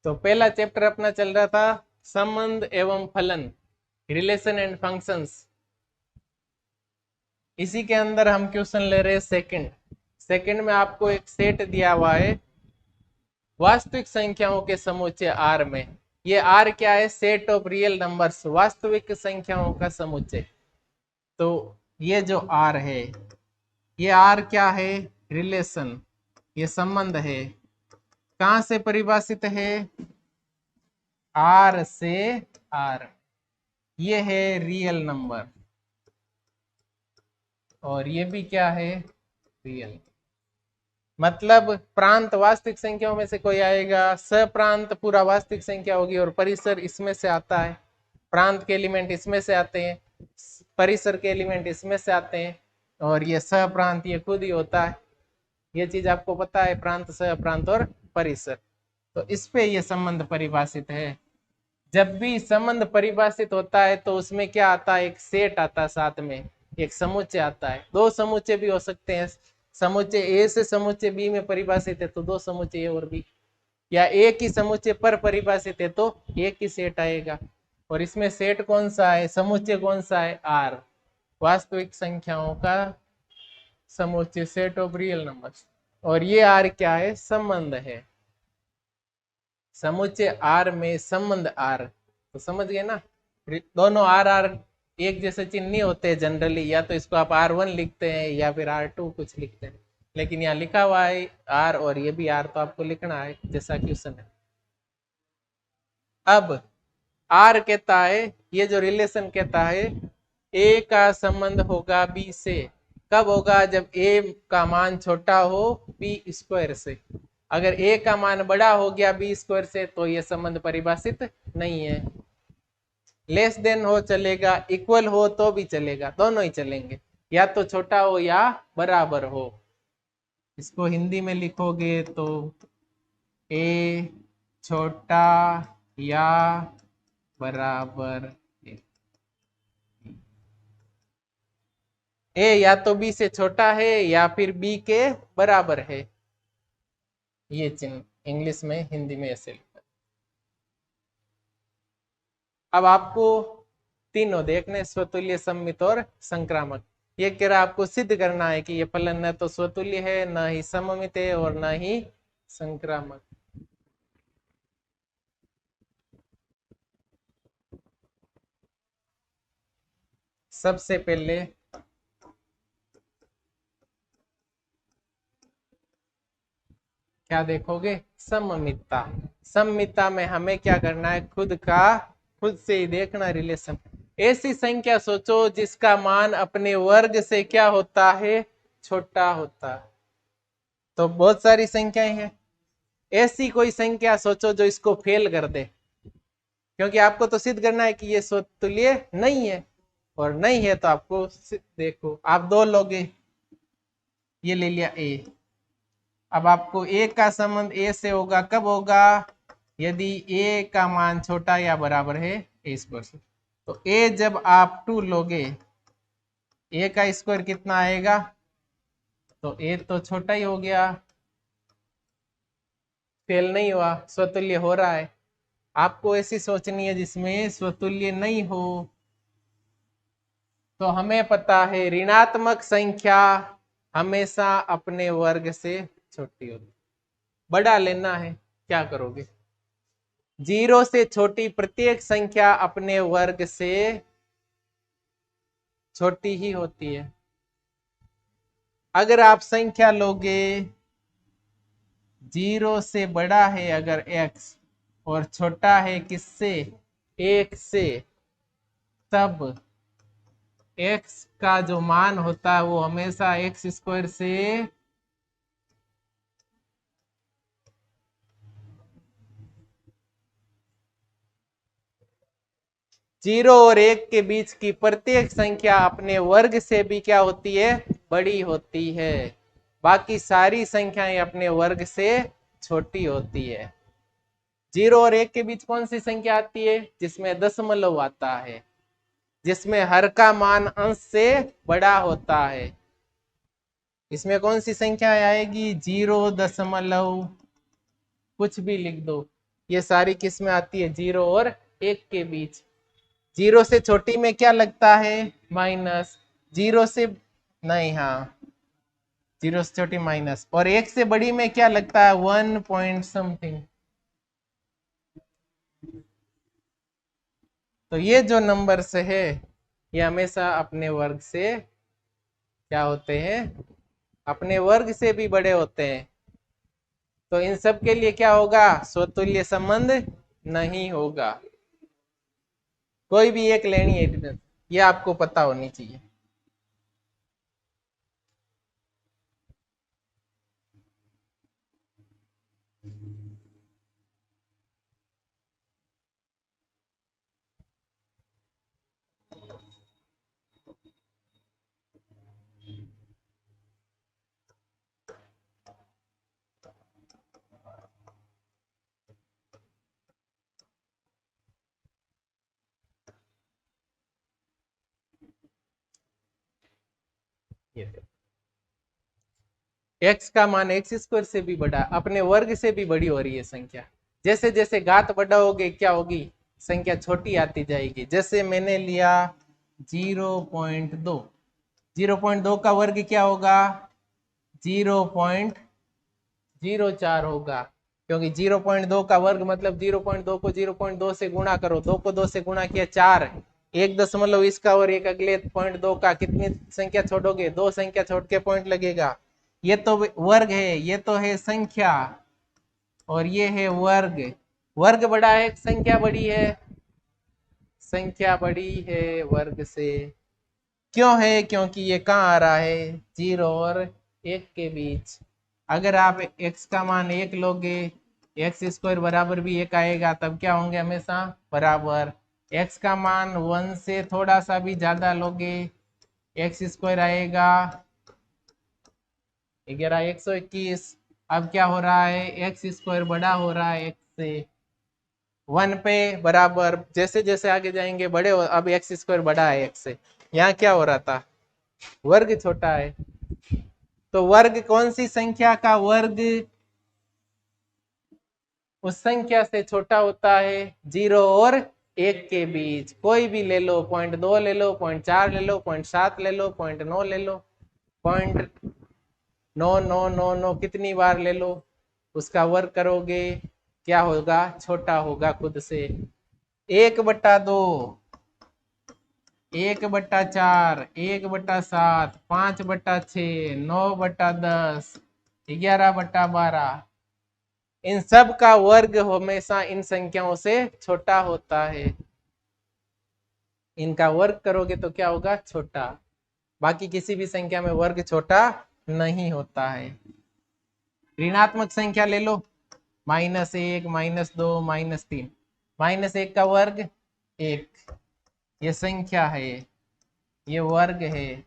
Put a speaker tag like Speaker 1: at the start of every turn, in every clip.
Speaker 1: तो पहला चैप्टर अपना चल रहा था संबंध एवं फलन, रिलेशन एंड फंक्शंस। इसी के अंदर हम क्वेश्चन ले रहे हैं सेकंड। सेकंड में आपको एक सेट दिया हुआ है वास्तविक संख्याओं के समुच्चय आर में। ये आर क्या है? सेट ऑफ रियल नंबर्स, वास्तविक संख्याओं का समुच्चय। तो ये जो आर है, ये आर क्या है? रिलेशन, ये संबंध है। कहां से परिभाषित है? आर से आर। ये है रियल नंबर और ये भी क्या है? रियल। मतलब प्रांत वास्तविक संख्याओं में से कोई आएगा, सप्रांत पूरा वास्तविक संख्या होगी और परिसर इसमें से आता है। प्रांत के एलिमेंट इसमें से आते हैं, परिसर के एलिमेंट इसमें से आते हैं, और ये सप्रांत ये खुद ही होता है। ये चीज आपको पता है, प्रांत, सप्रांत और परिसर। तो इस पे ये संबंध परिभाषित है। जब भी संबंध परिभाषित होता है तो उसमें क्या आता है? एक सेट आता है, साथ में एक समुच्चय आता है। दो समुच्चय भी हो सकते हैं। समुच्चय ए से समुच्चय बी में परिभाषित है तो दो समुच्चय ए और बी, या एक ही समुच्चय पर परिभाषित है तो एक ही सेट आएगा। और इसमें सेट कौन सा है? समुच्चय कौन सा है? आर, वास्तविक संख्याओं का समुच्चय, सेट ऑफ रियल नंबर्स। और ये आर क्या है? संबंध है। समुच्चय आर में संबंध आर, तो समझ गए ना? दोनों आर आर एक जैसे चिन्ह नहीं होते जनरली, या तो इसको आप R1 लिखते हैं या फिर R2 कुछ लिखते हैं, लेकिन यहाँ लिखा हुआ है आर और ये भी आर, तो आपको लिखना है जैसा क्वेश्चन है। अब आर कहता है, ये जो रिलेशन कहता है ए का संबंध होगा बी से। कब होगा? जब ए का मान छोटा हो बी स्क्वायर से। अगर ए का मान बड़ा हो गया बी स्क्वायर से तो ये संबंध परिभाषित नहीं है। लेस देन हो चलेगा, इक्वल हो तो भी चलेगा, दोनों ही चलेंगे, या तो छोटा हो या बराबर हो। इसको हिंदी में लिखोगे तो ए छोटा या बराबर ए या तो बी से छोटा है या फिर बी के बराबर है। ये चिन्ह इंग्लिश में, हिंदी में ऐसे लिखा। अब आपको तीनों देखने, स्वतुल्य, सममित और संक्रामक। ये कह रहा आपको सिद्ध करना है कि ये फलन न तो स्वतुल्य है, न ही सममित है और न ही संक्रामक। सबसे पहले क्या देखोगे? सममितता। सममितता में हमें क्या करना है? खुद से ही देखना रिलेशन। ऐसी संख्या सोचो जिसका मान अपने वर्ग से क्या होता है? छोटा होता है। तो बहुत सारी संख्याएं हैं, ऐसी कोई संख्या सोचो जो इसको फेल कर दे, क्योंकि आपको तो सिद्ध करना है कि ये स्वतुल्य नहीं है, और नहीं है तो आपको देखो, आप दो लोगे, ये ले लिया ए। अब आपको ए का संबंध ए से होगा, कब होगा? यदि ए का मान छोटा या बराबर है ए स्क्वायर से। तो ए जब आप 2 लोगे, ए का स्क्वायर कितना आएगा? तो ए तो छोटा ही हो गया, फेल नहीं हुआ, स्वतुल्य हो रहा है। आपको ऐसी सोचनी है जिसमें स्वतुल्य नहीं हो। तो हमें पता है ऋणात्मक संख्या हमेशा अपने वर्ग से छोटी होती। बड़ा लेना है, क्या करोगे? 0 से छोटी प्रत्येक संख्या अपने वर्ग से छोटी ही होती है। अगर आप संख्या लोगे 0 से बड़ा है अगर x और छोटा है किससे? 1 से, तब x का जो मान होता है वो हमेशा x स्क्वायर से जीरो और 1 के बीच की प्रत्येक संख्या अपने वर्ग से भी क्या होती है? बड़ी होती है। बाकी सारी संख्याएं अपने वर्ग से छोटी होती है। 0 और 1 के बीच कौन सी संख्या आती है? जिसमें दशमलव आता है, जिसमें हर का मान अंश से बड़ा होता है। इसमें कौन सी संख्या आएगी? 0 दशमलव कुछ भी लिख दो, ये सारी किस में आती है? 0 और 1 के बीच। 0 से छोटी में क्या लगता है? माइनस। 0 से नहीं, हाँ 0 से छोटी माइनस, और 1 से बड़ी में क्या लगता है? 1 पॉइंट समथिंग। तो ये जो नंबर्स है ये हमेशा अपने वर्ग से क्या होते हैं? अपने वर्ग से भी बड़े होते हैं। तो इन सब के लिए क्या होगा? स्वतुल्य संबंध नहीं होगा। कोई भी एक लेनी है, ये आपको पता होनी चाहिए। एक्स का मान एक्स स्क्वायर से भी बड़ा, अपने वर्ग से भी बड़ी हो रही है संख्या। जैसे जैसे घात बढ़ाओगे क्या होगी? संख्या छोटी आती जाएगी। जैसे मैंने लिया 0.2, 0.2 का वर्ग क्या होगा? 0.04 होगा, क्योंकि 0.2 का वर्ग मतलब 0.2 को 0.2 से गुणा करो, 2 को 2 से गुणा किया 4, 1 दशमलव इसका और एक अगले 0.2 का, कितनी संख्या छोड़ोगे? 2 संख्या छोड़ के पॉइंट लगेगा। ये तो वर्ग है, ये तो है संख्या, और ये है वर्ग। वर्ग बड़ा है, संख्या बड़ी है? संख्या बड़ी है वर्ग से। क्यों है? क्योंकि ये कहाँ आ रहा है? 0 और 1 के बीच। अगर आप x का मान 1 लोगे, एक्स स्क्वायर बराबर भी 1 आएगा, तब क्या होंगे? हमेशा बराबर। x का मान 1 से थोड़ा सा भी ज्यादा लोगे, एक्स स्क्वायर आएगा 11, 121। अब क्या हो रहा है? एक्स स्क्वायर बड़ा हो रहा है 1 से, 1 पे बराबर। जैसे जैसे आगे जाएंगे बड़े हो, अब एक्स स्क्वायर बड़ा है 1 से। यहाँ क्या हो रहा था? वर्ग छोटा है। तो वर्ग कौन सी संख्या का वर्ग उस संख्या से छोटा होता है? 0 और 1 के बीच। कोई भी ले लो, 0.2 ले लो, 0.4 ले लो, 0.7 ले लो, 0.9 ले लो, 0.99999 कितनी बार ले लो, उसका वर्ग करोगे क्या होगा? छोटा होगा खुद से। 1/2, 1/4, 1/7, 5/6, 9/10, 11/12, इन सब का वर्ग हमेशा इन संख्याओं से छोटा होता है। इनका वर्ग करोगे तो क्या होगा? छोटा। बाकी किसी भी संख्या में वर्ग छोटा नहीं होता है। ऋणात्मक संख्या ले लो, -1, -2, -3। -1 का वर्ग 1, ये संख्या है, ये वर्ग है।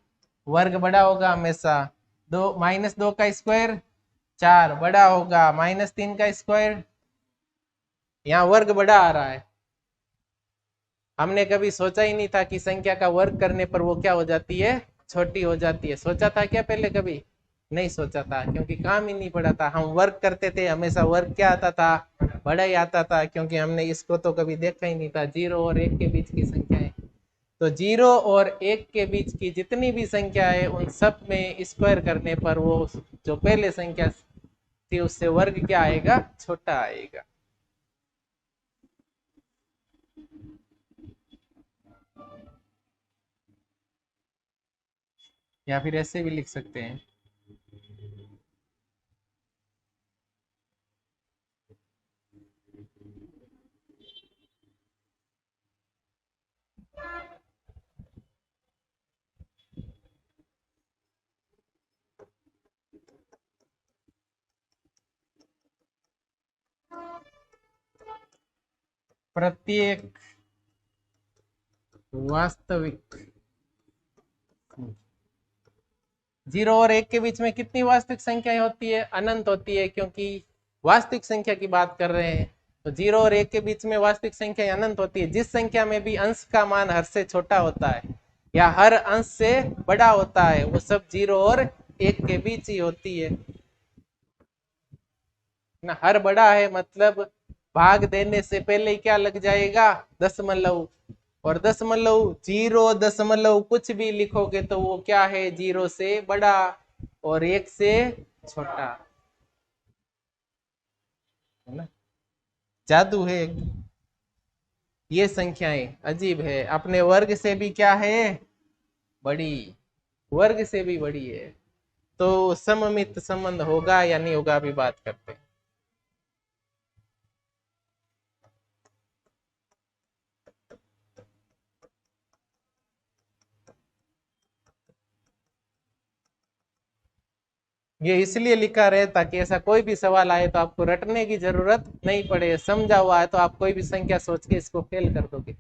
Speaker 1: वर्ग बड़ा होगा हमेशा। 2 का स्क्वायर 4 बड़ा होगा, -3 का स्क्वायर, यहाँ वर्ग बड़ा आ रहा है। हमने कभी सोचा ही नहीं था कि संख्या का वर्ग करने पर वो क्या हो जाती है? छोटी हो जाती है। सोचा था क्या पहले? कभी नहीं सोचा था, क्योंकि काम ही नहीं पड़ा था। हम वर्ग करते थे, हमेशा वर्ग क्या आता था? बड़ा ही आता था, क्योंकि हमने इसको तो कभी देखा ही नहीं था। 0 और 1 के बीच की संख्या है, तो 0 और 1 के बीच की जितनी भी संख्या है उन सब में स्क्वायर करने पर वो जो पहले संख्या थी उससे वर्ग क्या आएगा? छोटा आएगा। या फिर ऐसे भी लिख सकते हैं, प्रत्येक वास्तविक 0 और 1 के बीच में कितनी वास्तविक संख्याएं होती है? अनंत होती है, क्योंकि वास्तविक संख्या की बात कर रहे हैं। तो 0 और 1 के बीच में वास्तविक संख्या अनंत होती है। जिस संख्या में भी अंश का मान हर से छोटा होता है या हर अंश से बड़ा होता है, वो सब 0 और 1 के बीच ही होती है ना। हर बड़ा है मतलब भाग देने से पहले क्या लग जाएगा, दशमलव। और दशमलव, जीरो दशमलव कुछ भी लिखोगे तो वो क्या है, जीरो से बड़ा और एक से छोटा, है ना। जादू है एकदम। ये संख्याएं अजीब है, अपने वर्ग से भी क्या है, बड़ी, वर्ग से भी बड़ी है। तो सममित संबंध होगा या नहीं होगा, अभी बात करते हैं। ये इसलिए लिखा रहे ताकि ऐसा कोई भी सवाल आए तो आपको रटने की जरूरत नहीं पड़े, समझा हुआ है तो आप कोई भी संख्या सोच के इसको फेल कर दोगे।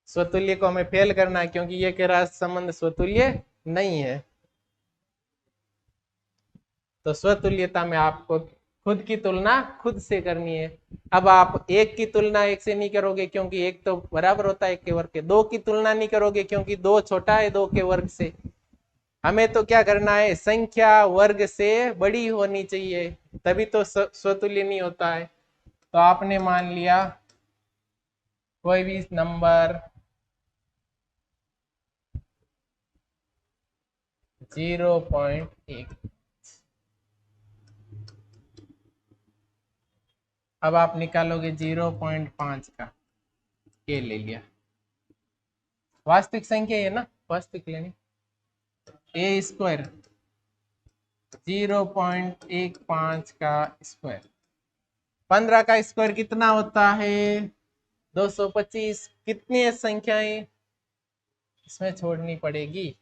Speaker 1: स्वतुल्य को हमें फेल करना है क्योंकि ये कह रहा संबंध स्वतुल्य नहीं है। तो स्वतुल्यता में आपको खुद की तुलना खुद से करनी है। अब आप एक की तुलना एक से नहीं करोगे क्योंकि एक तो बराबर होता है एक के वर्ग के। दो की तुलना नहीं करोगे क्योंकि दो छोटा है दो के वर्ग से। हमें तो क्या करना है, संख्या वर्ग से बड़ी होनी चाहिए, तभी तो स्वतुल्य नहीं होता है। तो आपने मान लिया कोई भी नंबर 0.1, अब आप निकालोगे 0.5 का, ये ले लिया, वास्तविक संख्या है ना, वास्तविक लेनी, ए स्क्वायर 0.15 का स्क्वायर, 15 का स्क्वायर कितना होता है, 225। कितनी संख्याएं इसमें छोड़नी पड़ेगी,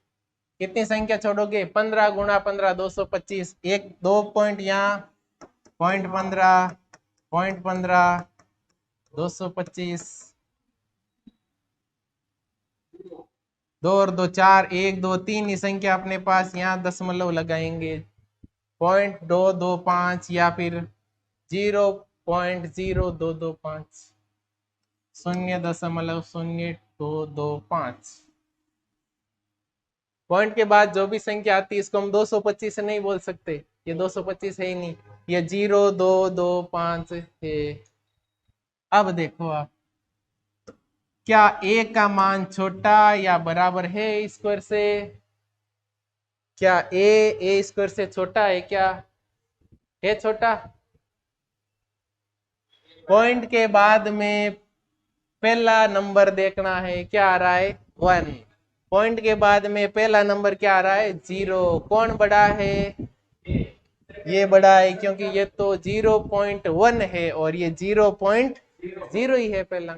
Speaker 1: कितनी संख्या छोड़ोगे, 15 गुणा 15 225, एक दो पॉइंट यहाँ, पॉइंट 15, पॉइंट 15, 225, दो और दो चार, एक दो तीन ही संख्या अपने पास, यहाँ दशमलव लगाएंगे, 0.225 या फिर 0.0225, 0.0225। पॉइंट के बाद जो भी संख्या आती है इसको हम 225 से नहीं बोल सकते, ये 225 है ही नहीं, ये 0.225 है। अब देखो आप, क्या ए का मान छोटा या बराबर है स्क्वायर से, क्या ए स्क्वायर से छोटा है, क्या है छोटा। पॉइंट के बाद में पहला नंबर देखना है, क्या आ रहा है, 1। पॉइंट के बाद में पहला नंबर क्या आ रहा है, 0। कौन बड़ा है, ये बड़ा है क्योंकि ये तो 0.1 है और ये 0.0 ही है पहला,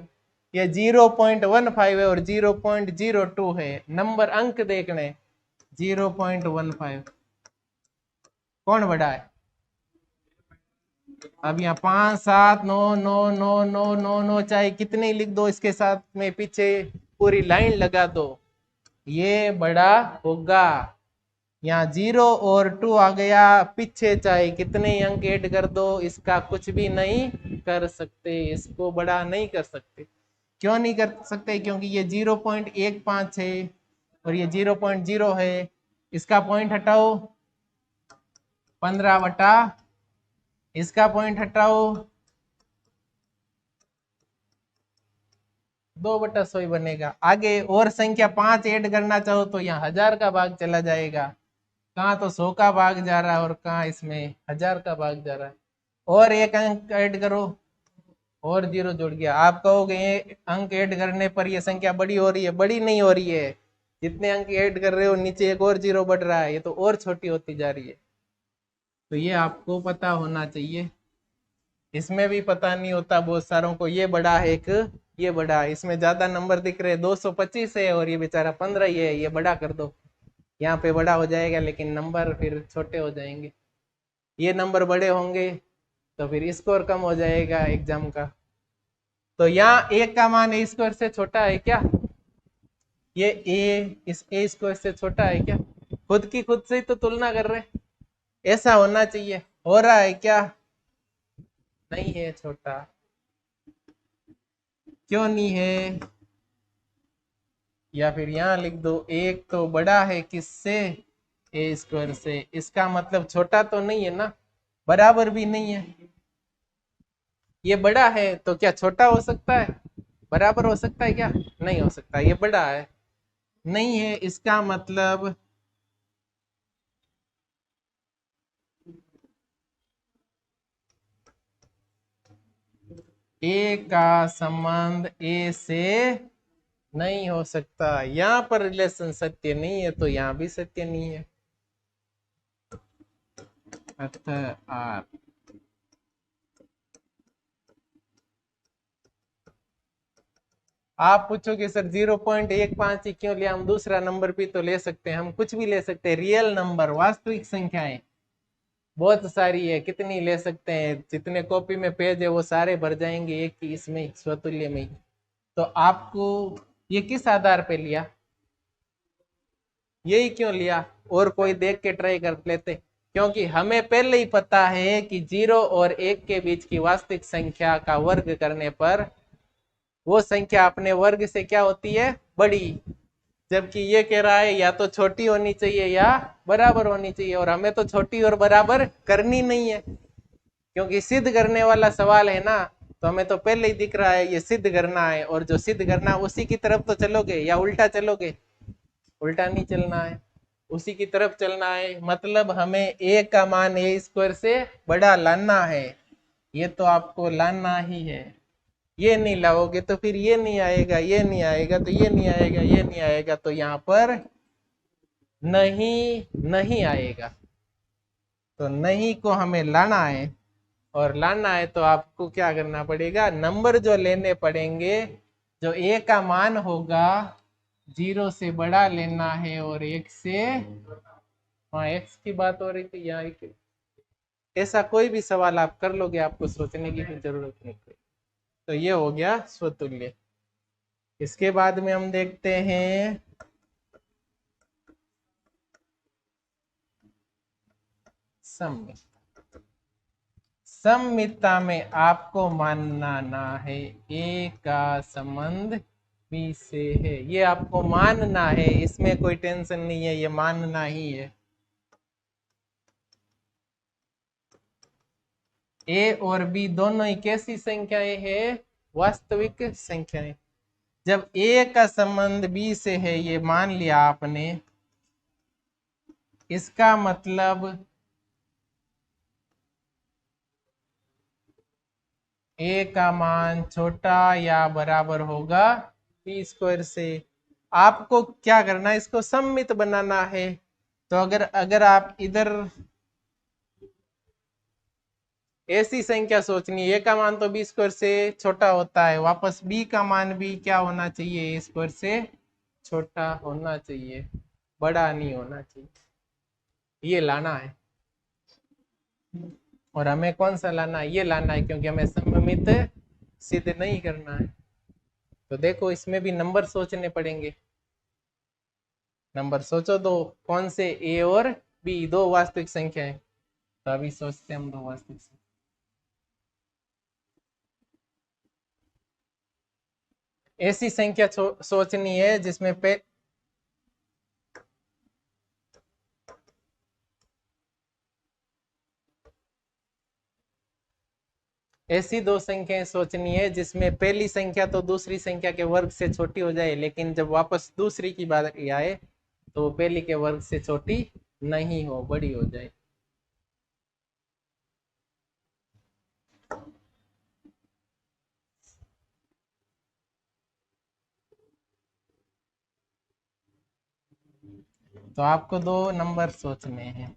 Speaker 1: ये 0.15 है और 0.02 है, नंबर अंक देखने, 0.15 कौन बड़ा है। अब यहाँ 5 7 9 9 9 9 9 9 चाहे कितने लिख दो, इसके साथ में पीछे पूरी लाइन लगा दो, ये बड़ा होगा। यहाँ 0 और 2 आ गया, पीछे चाहे कितने अंक ऐड कर दो इसका कुछ भी नहीं कर सकते, इसको बड़ा नहीं कर सकते। क्यों नहीं कर सकते, क्योंकि ये 0.15 है और ये 0.0 है, इसका पॉइंट हटाओ 15 बटा, इसका पॉइंट हटाओ 2/100 बनेगा। आगे और संख्या 5 ऐड करना चाहो तो यहाँ 1000 का भाग चला जाएगा, कहाँ तो 100 का भाग जा रहा है और कहाँ इसमें 1000 का भाग जा रहा है। और एक अंक ऐड करो और 0 जुड़ गया। आप कहोगे अंक ऐड करने पर यह संख्या बड़ी हो रही है, बड़ी नहीं हो रही है, जितने अंक ऐड कर रहे हो नीचे एक और 0 बढ़ रहा है, ये तो और छोटी होती जा रही है। तो ये आपको पता होना चाहिए, इसमें भी पता नहीं होता बहुत सारों को, ये बड़ा है एक, ये बड़ा है, इसमें ज्यादा नंबर दिख रहे हैं 225 है और ये बेचारा 15 ही है, ये बड़ा कर दो, यहाँ पे बड़ा हो जाएगा लेकिन नंबर फिर छोटे हो जाएंगे, ये नंबर बड़े होंगे तो फिर स्कोर कम हो जाएगा एग्जाम का। तो यहाँ ए का मान ए स्क्वायर से छोटा है क्या, ये ए इस ए स्क्वायर से छोटा है क्या, खुद की खुद से ही तो तुलना कर रहे हैं, ऐसा होना चाहिए, हो रहा है क्या, नहीं है छोटा, क्यों नहीं है, या फिर यहाँ लिख दो एक तो बड़ा है किससे, ए स्क्वायर से, इसका मतलब छोटा तो नहीं है ना, बराबर भी नहीं है, ये बड़ा है तो क्या छोटा हो सकता है? बराबर हो सकता है क्या? नहीं हो सकता, ये बड़ा है। नहीं है इसका मतलब ए का संबंध ए से नहीं हो सकता। यहाँ पर रिलेशन सत्य नहीं है तो यहाँ भी सत्य नहीं है। अतः आर, आप पूछोगे सर 0.15 ही क्यों लिया? हम दूसरा नंबर भी तो ले सकते हैं, हम कुछ भी ले सकते हैं। रियल नंबर, वास्तविक संख्याएं बहुत सारी है, कितनी ले सकते हैं? जितने कॉपी में पेज है वो सारे भर जाएंगे एक ही इसमें, स्वतुल्य में ही। तो आपको ये किस आधार पे लिया? यही क्यों लिया? और कोई देख के ट्राई कर लेते, क्योंकि हमें पहले ही पता है कि 0 और 1 के बीच की वास्तविक संख्या का वर्ग करने पर वो संख्या अपने वर्ग से क्या होती है? बड़ी। जबकि ये कह रहा है या तो छोटी होनी चाहिए या बराबर होनी चाहिए, और हमें तो छोटी और बराबर करनी नहीं है, क्योंकि सिद्ध करने वाला सवाल है ना। तो हमें तो पहले ही दिख रहा है ये सिद्ध करना है, और जो सिद्ध करना उसी की तरफ तो चलोगे, या उल्टा चलोगे? उल्टा नहीं चलना है, उसी की तरफ चलना है। मतलब हमें ए का मान ए स्क्वायर से बड़ा लाना है, ये तो आपको लाना ही है। ये नहीं लाओगे तो फिर ये नहीं आएगा, ये नहीं आएगा तो ये नहीं आएगा, ये नहीं आएगा तो यहाँ पर नहीं नहीं आएगा। तो नहीं को हमें लाना है, और लाना है तो आपको क्या करना पड़ेगा? नंबर जो लेने पड़ेंगे, जो ए का मान होगा 0 से बड़ा लेना है, और 1 से, हाँ एक्स की बात हो रही थी यहाँ एक, ऐसा कोई भी सवाल आप कर लोगे, आपको सोचने की भी जरूरत नहीं पड़ेगी। तो ये हो गया स्वतुल्य। इसके बाद में हम देखते हैं सममित। सममितता में आपको मानना है ए का संबंध बी से है, ये आपको मानना है, इसमें कोई टेंशन नहीं है, ये मानना ही है। ए और बी दोनों ही कैसी संख्याएं हैं? वास्तविक संख्याएं। जब ए का संबंध बी से है, ये मान लिया आपने, इसका मतलब ए का मान छोटा या बराबर होगा बी स्क्वायर से। आपको क्या करना है? इसको सममित बनाना है। तो अगर अगर आप इधर ऐसी संख्या सोचनी है, ए का मान तो बी स्क्वायर से छोटा होता है, वापस बी का मान भी क्या होना चाहिए? ए स्क्वायर से छोटा होना चाहिए, बड़ा नहीं होना चाहिए। ये लाना है, और हमें कौन सा लाना है? ये लाना है, क्योंकि हमें सममित सिद्ध नहीं करना है। तो देखो इसमें भी नंबर सोचने पड़ेंगे। नंबर सोचो दो, कौन से? ए और बी, दो वास्तविक संख्या है। तो अभी सोचते हैं हम दो वास्तविक संख्या। ऐसी संख्या सोचनी है जिसमें पे ऐसी दो संख्याएं सोचनी है जिसमें पहली संख्या तो दूसरी संख्या के वर्ग से छोटी हो जाए, लेकिन जब वापस दूसरी की बात आए तो पहली के वर्ग से छोटी नहीं हो, बड़ी हो जाए। तो आपको दो नंबर सोचने हैं।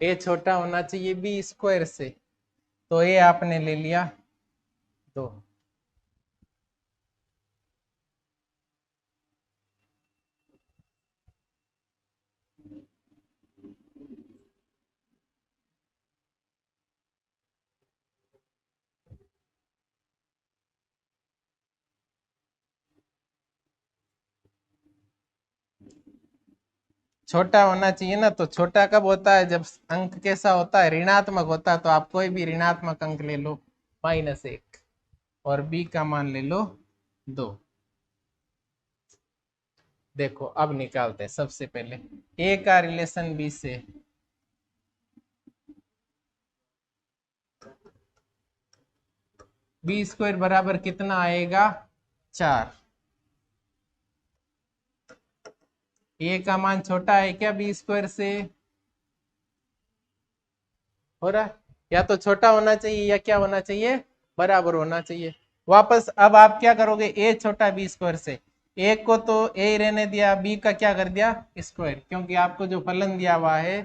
Speaker 1: ए छोटा होना चाहिए बी स्क्वायर से, तो ए आपने ले लिया 2। छोटा होना चाहिए ना, तो छोटा कब होता है? जब अंक कैसा होता है? ऋणात्मक होता है। तो आप कोई भी ऋणात्मक अंक ले लो, -1, और बी का मान ले लो 2। देखो अब निकालते हैं। सबसे पहले ए का रिलेशन बी से, बी स्क्वायर बराबर कितना आएगा 4। ए का मान छोटा है क्या बी स्क्वायर से? हो रहा है, या तो छोटा होना चाहिए या क्या होना चाहिए, बराबर होना चाहिए। वापस अब आप क्या करोगे, ए छोटा बी स्क्वायर से, ए को तो ए रहने दिया, बी का क्या कर दिया स्क्वायर, क्योंकि आपको जो फलन दिया हुआ है,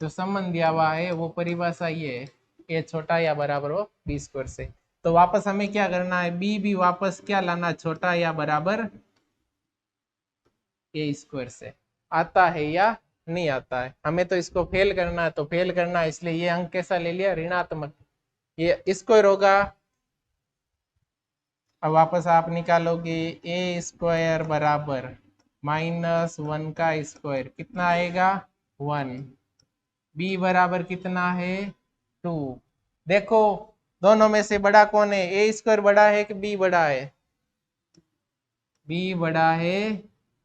Speaker 1: जो संबंध दिया हुआ है वो परिभाषा ये है, ए छोटा या बराबर हो बी स्क्वायर से। तो वापस हमें क्या करना है, बी भी वापस क्या लाना, छोटा या बराबर ए स्क्वायर से। आता है या नहीं आता है, हमें तो इसको फेल करना है, तो फेल करना है, इसलिए ये अंक कैसा ले लिया, ऋणात्मक। ये स्क्वायर होगा। अब वापस आप निकालोगे, ए स्क्वायर बराबर -1 का स्क्वायर कितना आएगा 1, बी बराबर कितना है 2। देखो दोनों में से बड़ा कौन है, ए स्क्वायर बड़ा है कि बी बड़ा है, बी बड़ा है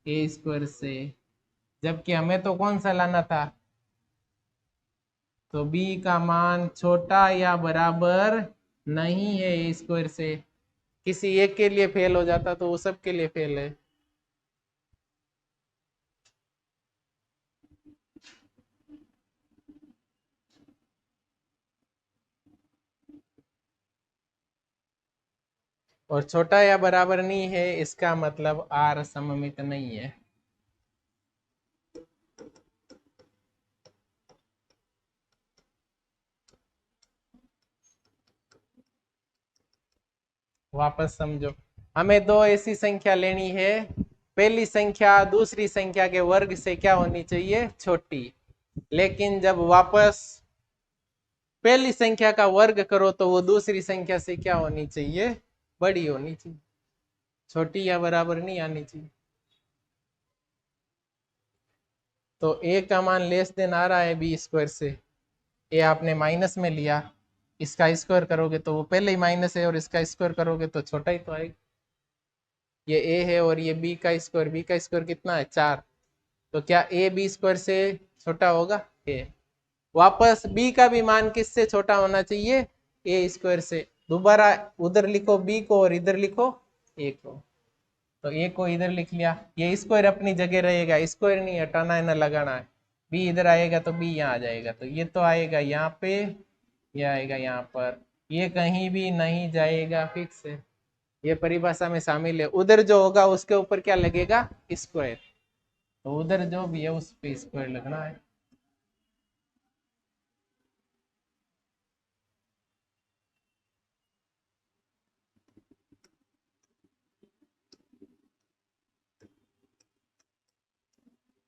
Speaker 1: ए स्क्वायर से, जबकि हमें तो कौन सा लाना था, तो b का मान छोटा या बराबर नहीं है ए स्क्वायर से। किसी एक के लिए फेल हो जाता तो वो सब के लिए फेल है। और छोटा या बराबर नहीं है इसका मतलब r सममित नहीं है। वापस समझो, हमें दो ऐसी संख्या लेनी है, पहली संख्या दूसरी संख्या के वर्ग से क्या होनी चाहिए, छोटी। लेकिन जब वापस पहली संख्या का वर्ग करो तो वो दूसरी संख्या से क्या होनी चाहिए, बड़ी होनी चाहिए, छोटी या बराबर नहीं आनी चाहिए। तो ए का मान लेस देन आ रहा है बी स्क्वायर से, ए आपने माइनस में लिया, इसका स्क्वायर करोगे तो वो पहले ही माइनस है, और इसका स्क्वायर करोगे तो छोटा ही तो आएगा। ये ए है और ये बी का स्क्वायर, बी का स्क्वायर कितना है 4, तो क्या ए बी स्क्वायर से छोटा होगा, ए। वापस बी का भी मान किससे छोटा होना चाहिए, ए स्क्वायर से। दोबारा उधर लिखो बी को और इधर लिखो ए को, तो ए को इधर लिख लिया, ये स्क्वायर अपनी जगह रहेगा, स्क्वायर नहीं हटाना है ना लगाना है। बी इधर आएगा तो बी यहाँ आ जाएगा, तो ये तो आएगा यहाँ पे, ये आएगा यहाँ पर, ये कहीं भी नहीं जाएगा, फिक्स है, ये परिभाषा में शामिल है। उधर जो होगा उसके ऊपर क्या लगेगा, स्क्वायर, तो उधर जो भी है उस पे स्क्वायर लगना है।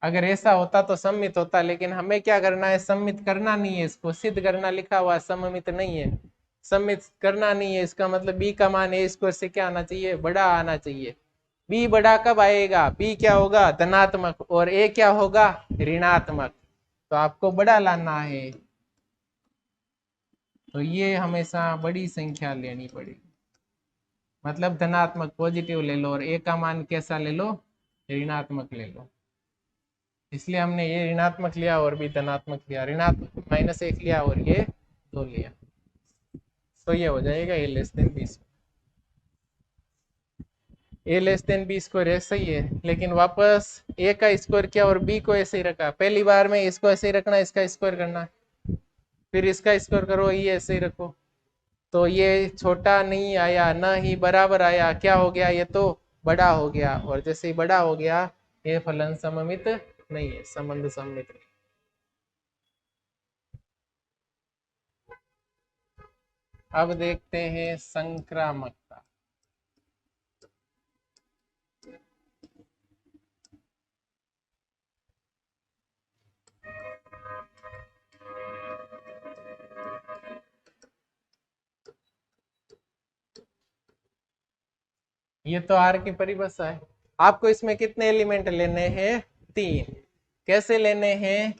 Speaker 1: अगर ऐसा होता तो सम्मित होता, लेकिन हमें क्या करना है, सम्मित करना नहीं है, इसको सिद्ध करना लिखा हुआ, सममित नहीं है, सम्मित करना नहीं है। इसका मतलब बी का मान ए स्क्वायर से क्या आना चाहिए, बड़ा आना चाहिए। बी बड़ा कब आएगा, बी क्या होगा धनात्मक और ए क्या होगा ऋणात्मक, तो आपको बड़ा लाना है, तो ये हमेशा बड़ी संख्या लेनी पड़ेगी, मतलब धनात्मक पॉजिटिव ले लो, और ए का मान कैसा ले लो, ऋणात्मक ले लो। इसलिए हमने ये ऋणात्मक लिया और भी धनात्मक लिया, ऋणात्मक -1 लिया और ये 2 लिया, तो ये हो जाएगा ए लेस देन बी। ए लेस देन बी स्क्वायर ऐसा ही है, लेकिन वापस ए का स्क्वायर किया और बी को ऐसे ही रखा। पहली बार में इसको ऐसे ही रखना, इसका स्क्वायर करना, फिर इसका स्क्वायर करो, ये ऐसे ही रखो, तो ये छोटा नहीं आया ना ही बराबर आया, क्या हो गया, ये तो बड़ा हो गया, और जैसे ही बड़ा हो गया ये फलन सममित नहीं है, संबंध सममित नहीं। अब देखते हैं संक्रामकता। ये तो आर की परिभाषा है। आपको इसमें कितने एलिमेंट लेने हैं, 3। कैसे लेने हैं,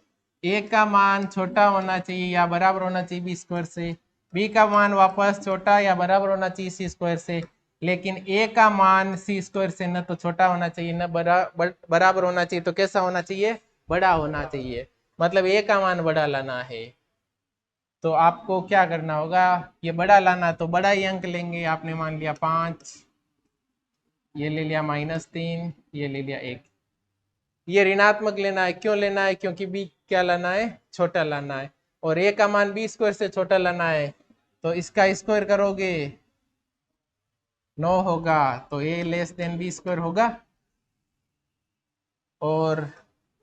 Speaker 1: ए का मान छोटा होना चाहिए या बराबर होना चाहिए बी स्क्वायर से, बी का मान वापस छोटा या बराबर होना चाहिए सी स्क्वायर से, लेकिन ए का मान सी स्क्वायर से न तो छोटा होना चाहिए न बराबर होना चाहिए, तो कैसा होना चाहिए? बड़ा होना चाहिए। मतलब ए का मान बड़ा लाना है, तो आपको क्या करना होगा? ये बड़ा लाना तो बड़ा ही अंक लेंगे। आपने मान लिया 5, ये ले लिया -3, ये ले लिया 1। ये ऋणात्मक लेना है। क्यों लेना है? क्योंकि बी क्या लाना है? छोटा लाना है। और ए का मान बी स्क्वायर से छोटा लाना है, तो इसका स्क्वायर करोगे 9 होगा, तो ए लेस देन बी स्क्वायर होगा। और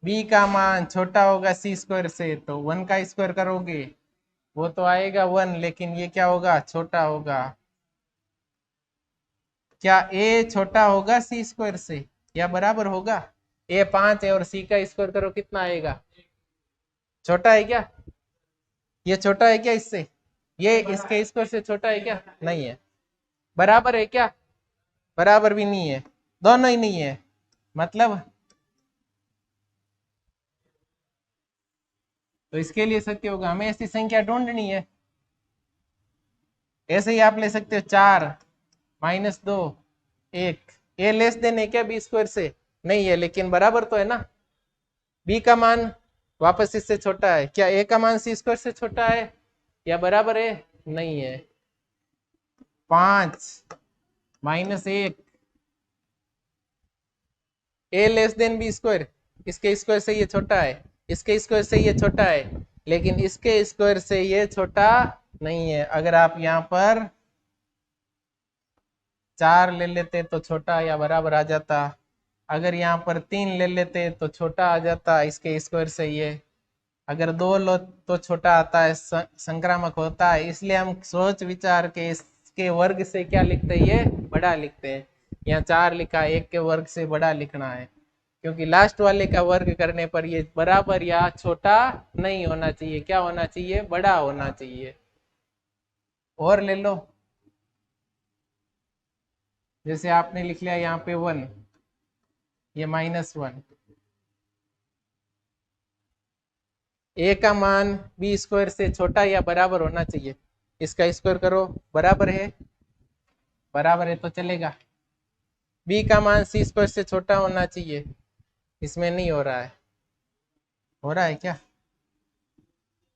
Speaker 1: बी का मान छोटा होगा सी स्क्वायर से, तो 1 का स्क्वायर करोगे वो तो आएगा 1, लेकिन ये क्या होगा? छोटा होगा। क्या ए छोटा होगा सी स्क्वायर से या बराबर होगा? ए 5 है और सी का स्क्वायर करो कितना आएगा? छोटा है क्या? ये छोटा है क्या इससे? ये इसके स्क्वायर से छोटा है क्या? नहीं है। बराबर है क्या? बराबर भी नहीं है, दोनों ही नहीं है। मतलब तो इसके लिए सत्य होगा। हमें ऐसी संख्या ढूंढनी है। ऐसे ही आप ले सकते हो 4, -2, 1। ए लेस देन है क्या बी स्क्वायर से? नहीं है, लेकिन बराबर तो है ना। बी का मान वापस इससे छोटा है। क्या ए का मान सी स्क्वायर से छोटा है या बराबर है? नहीं है। 5 -1, ए लेस देन बी स्क्वायर। इसके स्क्वायर से ये छोटा है, इसके स्क्वायर से ये छोटा है, लेकिन इसके स्क्वायर से ये छोटा नहीं है। अगर आप यहाँ पर 4 ले लेते तो छोटा या बराबर आ जाता। अगर यहाँ पर 3 ले लेते तो छोटा आ जाता इसके स्क्वायर से ये। अगर 2 लो तो छोटा आता है, संक्रामक होता है। इसलिए हम सोच विचार के इसके वर्ग से क्या लिखते हैं? ये बड़ा लिखते हैं। यहाँ 4 लिखा है, 1 के वर्ग से बड़ा लिखना है, क्योंकि लास्ट वाले का वर्ग करने पर ये बराबर या छोटा नहीं होना चाहिए। क्या होना चाहिए? बड़ा होना चाहिए। और ले लो, जैसे आपने लिख लिया यहाँ पे 1, ये -1। ए का मान बी स्क्वायर से छोटा या बराबर होना चाहिए। इसका स्क्वायर करो, बराबर है। बराबर है तो चलेगा। बी का मान सी स्क्वायर से छोटा होना चाहिए। इसमें नहीं हो रहा है। हो रहा है क्या?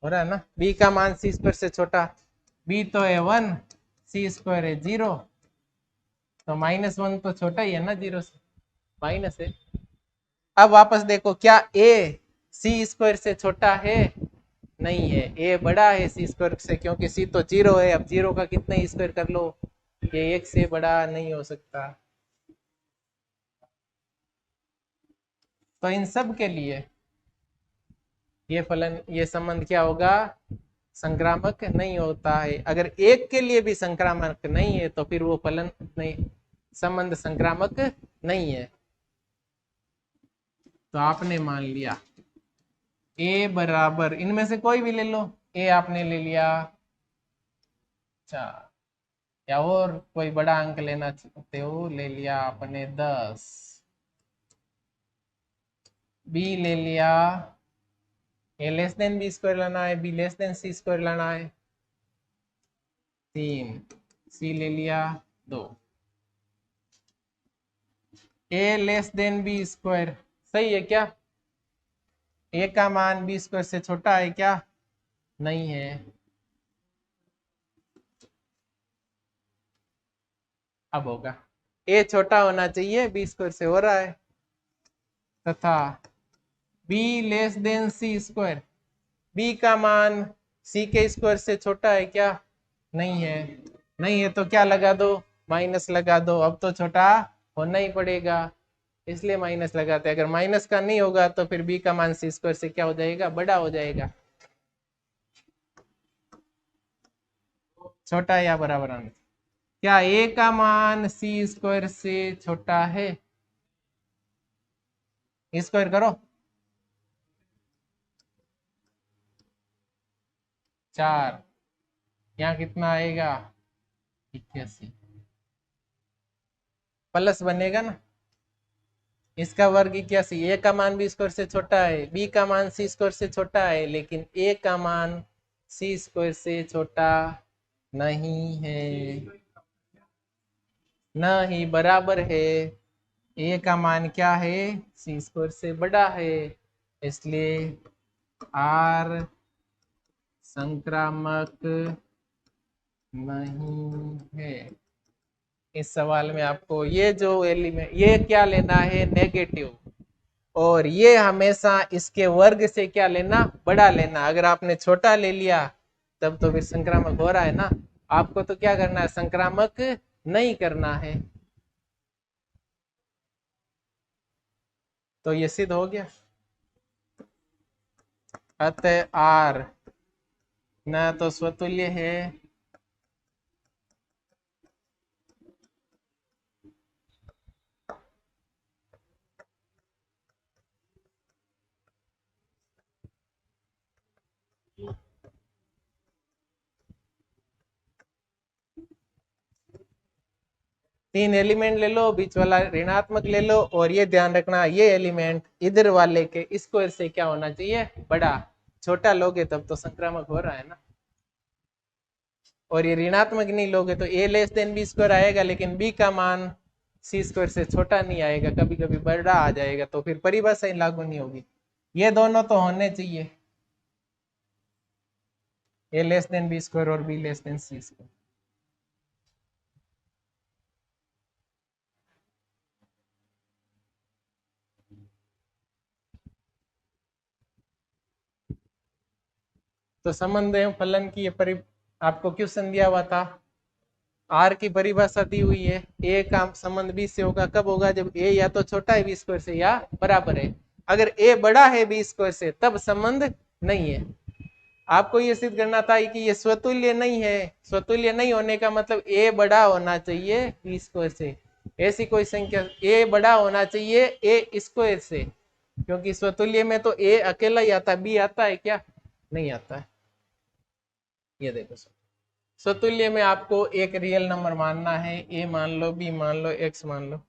Speaker 1: हो रहा है ना। बी का मान सी स्क्वायर से छोटा। बी तो है 1, सी स्क्वायर है 0, तो -1 तो छोटा ही है ना 0 से, माइनस है। अब वापस देखो, क्या ए सी स्क्वायर से छोटा है? नहीं है। ए बड़ा है सी स्क्वायर से, क्योंकि सी तो 0 है। अब 0 का कितना ही स्क्वायर कर लो, ये 1 से बड़ा नहीं हो सकता। तो इन सब के लिए ये फलन, ये संबंध क्या होगा? संक्रामक नहीं होता है। अगर एक के लिए भी संक्रामक नहीं है तो फिर वो फलन नहीं, संबंध संक्रामक नहीं है। तो आपने मान लिया ए बराबर, इनमें से कोई भी ले लो। ए आपने ले लिया 4, या और कोई बड़ा अंक लेना चाहते हो, ले लिया आपने 10। बी ले लिया, A less than B square लाना है, B less than C square लाना है 3। सी ले लिया 2। A less than B square सही है क्या? ए का मान बी स्क्वायर से छोटा है क्या? नहीं है। अब होगा, ए छोटा होना चाहिए बी स्क्वायर से, हो रहा है। तथा B less than C square, B का मान सी के स्क्वायर से छोटा है क्या? नहीं है। नहीं है तो क्या लगा दो? माइनस लगा दो। अब तो छोटा होना ही पड़ेगा, इसलिए माइनस लगाते हैं। अगर माइनस का नहीं होगा तो फिर बी का मान सी स्क्वायर से क्या हो जाएगा? बड़ा हो जाएगा। छोटा या बराबर आना। क्या ए का मान सी स्क्वायर से छोटा है? स्क्वायर करो, 4, यहाँ कितना आएगा? 81 प्लस बनेगा ना। इसका वर्ग 81। ए का मान बी स्क्वायर से छोटा है, बी का मान सी स्क्वायर से छोटा है, लेकिन ए का मान सी स्क्वायर से छोटा नहीं है। न ही बराबर है। ए का मान क्या है, सी स्क्वायर से बड़ा है, इसलिए आर संक्रामक नहीं है। इस सवाल में आपको ये जो एलिमेंट, ये क्या लेना है, नेगेटिव, और ये हमेशा इसके वर्ग से क्या लेना, बड़ा लेना। अगर आपने छोटा ले लिया तब तो फिर संक्रामक हो रहा है ना। आपको तो क्या करना है, संक्रामक नहीं करना है। तो ये सिद्ध हो गया। अतः आर न तो स्वतुल्य है, 3 एलिमेंट ले लो, बीच वाला ऋणात्मक ले लो, और ये ध्यान रखना ये एलिमेंट इधर वाले के स्क्वायर से क्या होना चाहिए, बड़ा। छोटा लोगे तब तो संक्रामक हो रहा है ना। और ये ऋणात्मक नहीं लोगे तो ए लेस देन बी स्क्वायर आएगा, लेकिन बी का मान सी स्क्वायर से छोटा नहीं आएगा, कभी कभी बड़ा आ जाएगा, तो फिर परिभाषा ही लागू नहीं होगी। ये दोनों तो होने चाहिए, A less than B square और B less than C square. तो संबंध एवं फलन की ये आपको क्वेश्चन दिया हुआ था, आर की परिभाषा दी हुई है, ए का संबंध बी से होगा, कब होगा, जब ए या तो छोटा है बी स्क्वायर से या बराबर है। अगर ए बड़ा है बी स्क्वायर से तब संबंध नहीं है। आपको ये सिद्ध करना था कि ये स्वतुल्य नहीं है। स्वतुल्य नहीं होने का मतलब ए बड़ा होना चाहिए बी स्क्वायर से। ऐसी कोई संख्या, ए बड़ा होना चाहिए ए स्क्वायर से, क्योंकि स्वतुल्य में तो ए अकेला ही आता है, बी आता है क्या, नहीं आता है। ये देखो स्वतुल्य में आपको एक रियल नंबर मानना है, ए मान लो, बी मान लो, एक्स मान लो।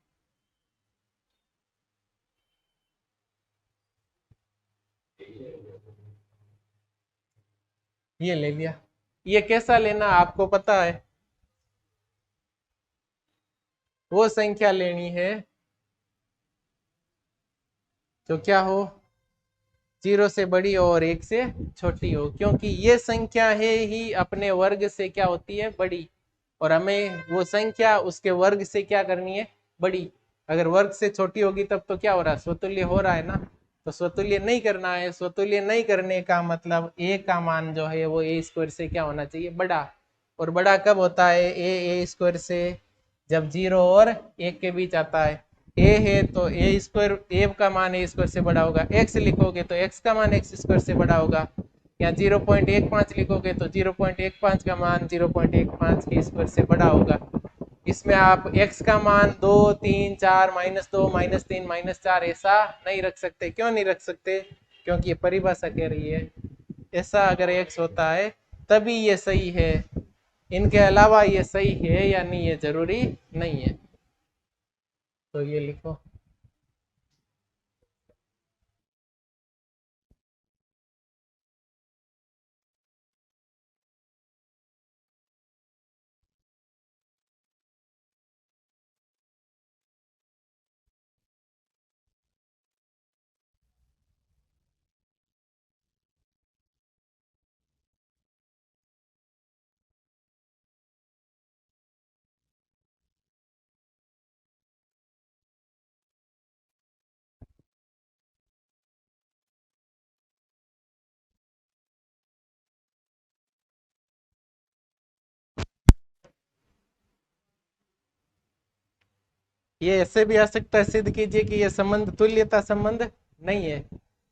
Speaker 1: ये ले लिया। ये कैसा लेना आपको पता है, वो संख्या लेनी है जो क्या हो, 0 से बड़ी हो और 1 से छोटी हो, क्योंकि ये संख्या है ही अपने वर्ग से क्या होती है, बड़ी, और हमें वो संख्या उसके वर्ग से क्या करनी है, बड़ी। अगर वर्ग से छोटी होगी तब तो क्या हो रहा है, स्वतुल्य हो रहा है ना। तो स्वतुल्य नहीं करना है, स्वतुल्य नहीं करने का मतलब ए का मान जो है वो ए स्क्वायर से क्या होना चाहिए, बड़ा। और बड़ा कब होता है ए स्क्वायर से, जब 0 और 1 के बीच आता है। ए है तो ए स्क्वायर, ए का मान ए स्क्वायर से बड़ा होगा, एक्स लिखोगे तो एक्स का मान एक्स स्क्वायर से बड़ा होगा, या 0.15 लिखोगे तो 0.15 का मान 0.15 के स्क्वायर से बड़ा होगा। इसमें आप x का मान 2, 3, 4, -2, -3, -4 ऐसा नहीं रख सकते। क्यों नहीं रख सकते, क्योंकि ये परिभाषा कह रही है ऐसा अगर x होता है तभी ये सही है, इनके अलावा ये सही है या नहीं ये जरूरी नहीं है। तो ये लिखो। ये ऐसे भी आ सकता है, सिद्ध कीजिए कि ये संबंध तुल्यता संबंध नहीं है।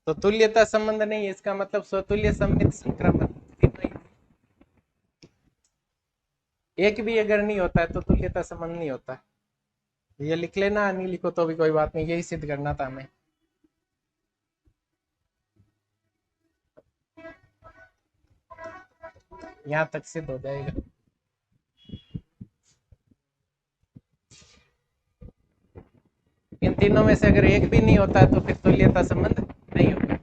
Speaker 1: तो तुल्यता संबंध नहीं है इसका मतलब स्वतुल्य सममित संक्रमण नहीं। एक भी अगर नहीं होता है तो तुल्यता संबंध नहीं होता। ये लिख लेना, नहीं लिखो तो भी कोई बात नहीं, यही सिद्ध करना था हमें। यहाँ तक सिद्ध हो जाएगा। इन तीनों में से अगर एक भी नहीं होता है तो फिर तुल्यता संबंध नहीं होगा।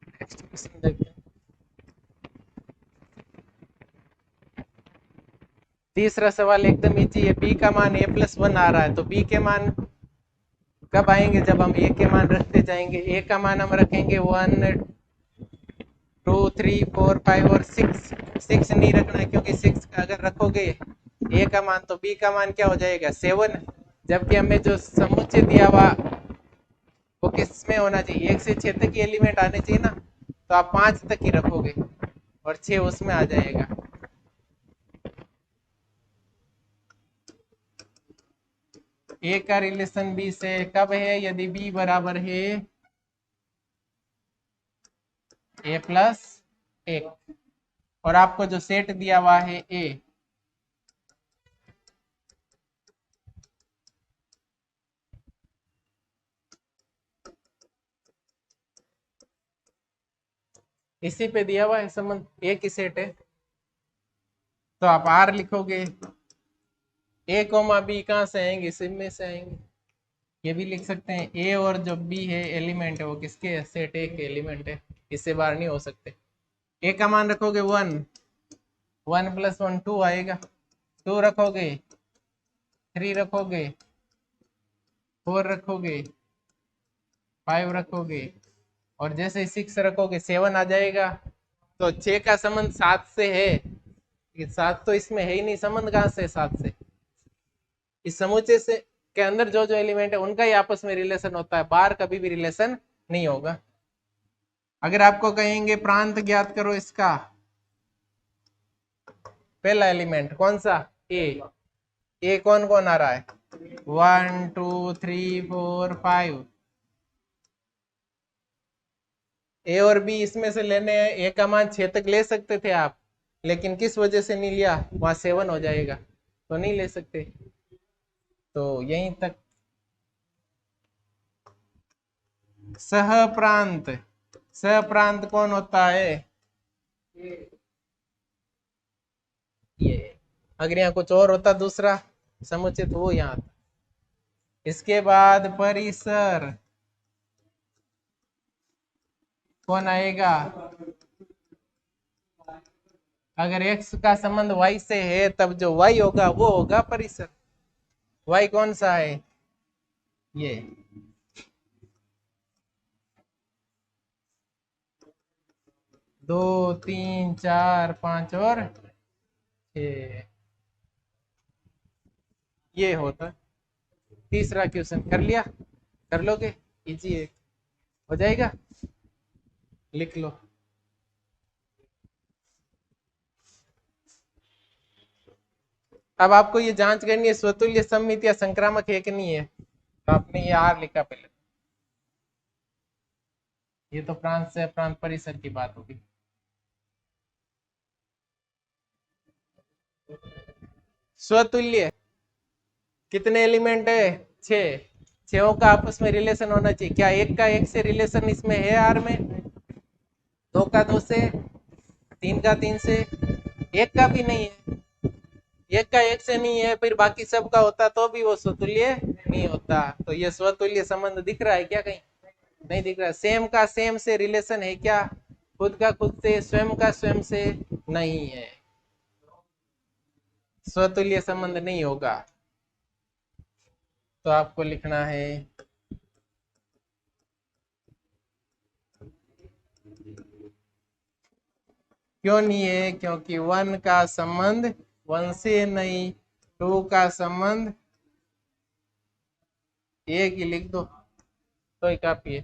Speaker 1: नेक्स्ट क्वेश्चन देखते हैं। तीसरा सवाल एकदम इजी है, बी का मान a+1 आ रहा है, तो बी के मान कब आएंगे, जब हम ए के मान रखते जाएंगे। ए का मान हम रखेंगे 1 2 3 4 5 और 6 नहीं रखना है, क्योंकि 6 अगर रखोगे ए का मान तो बी का मान क्या हो जाएगा 7, जबकि हमें जो समुच्चय दिया हुआ वो किस में होना चाहिए, 1 से 6 तक ही एलिमेंट आने चाहिए ना, तो आप 5 तक ही रखोगे और 6 उसमें आ जाएगा। ए का रिलेशन बी से कब है, यदि बी बराबर है a+1 और आपको जो सेट दिया हुआ है ए, इसी पे दिया हुआ है संबंध, ए की सेट है, तो आप आर लिखोगे, ए कोमा बी कहाँ से आएंगे, इसी में से आएंगे। ये भी लिख सकते हैं ए और जो बी है एलिमेंट है वो किसके, सेट ए के एलिमेंट है, इससे बाहर नहीं हो सकते। ए का मान रखोगे 1, 1+1 2 आएगा, 2 रखोगे, 3 रखोगे, 4 रखोगे, 5 रखोगे और जैसे ही 6 रखोगे 7 आ जाएगा। तो 6 का संबंध 7 से है, ये 7 तो इसमें है ही नहीं, संबंध कहाँ से 7 से, इस समुच्चय से के अंदर जो जो एलिमेंट है उनका ही आपस में रिलेशन होता है, बाहर कभी भी रिलेशन नहीं होगा। अगर आपको कहेंगे प्रांत ज्ञात करो इसका, पहला एलिमेंट कौन सा, ए कौन कौन आ रहा है 1 2 3 4 5, ए और बी इसमें से लेने हैं, ए का मान 6 तक ले सकते थे आप, लेकिन किस वजह से नहीं लिया, वहां 7 हो जाएगा तो नहीं ले सकते, तो यहीं तक। सहप्रांत, सहप्रांत कौन होता है, ये, अगर यहाँ कुछ और होता दूसरा समुचित वो यहाँ था। इसके बाद परिसर कौन आएगा, अगर x का संबंध y से है तब जो y होगा वो होगा परिसर। y कौन सा है, ये 2 3 4 5 और 6, ये होता। तीसरा क्वेश्चन कर लिया, कर लोगे, इजी है, हो जाएगा, लिख लो। अब आपको ये जांच करनी है स्वतुल्य सममित या संक्रामक है कि नहीं है, तो आपने ये आर लिखा पहले, ये तो प्रांत से प्रांत परिसर की बात होगी। स्वतुल्य कितने एलिमेंट है, 6, 6 का आपस में रिलेशन होना चाहिए, क्या एक का एक से रिलेशन इसमें है आर में, 2 का 2 से, 3 का 3 से, एक का भी नहीं है, एक का एक से नहीं है, फिर बाकी सब का होता तो भी वो स्वतुल्य नहीं होता। तो ये स्वतुल्य संबंध दिख रहा है क्या, कहीं नहीं दिख रहा। सेम का सेम से रिलेशन है क्या, खुद का खुद से, स्वयं का स्वयं से नहीं है, स्वतुल्य संबंध नहीं होगा। तो आपको लिखना है क्यों नहीं है, क्योंकि 1 का संबंध 1 से नहीं, 2 का संबंध एक ही लिख दो तो ही काफी है,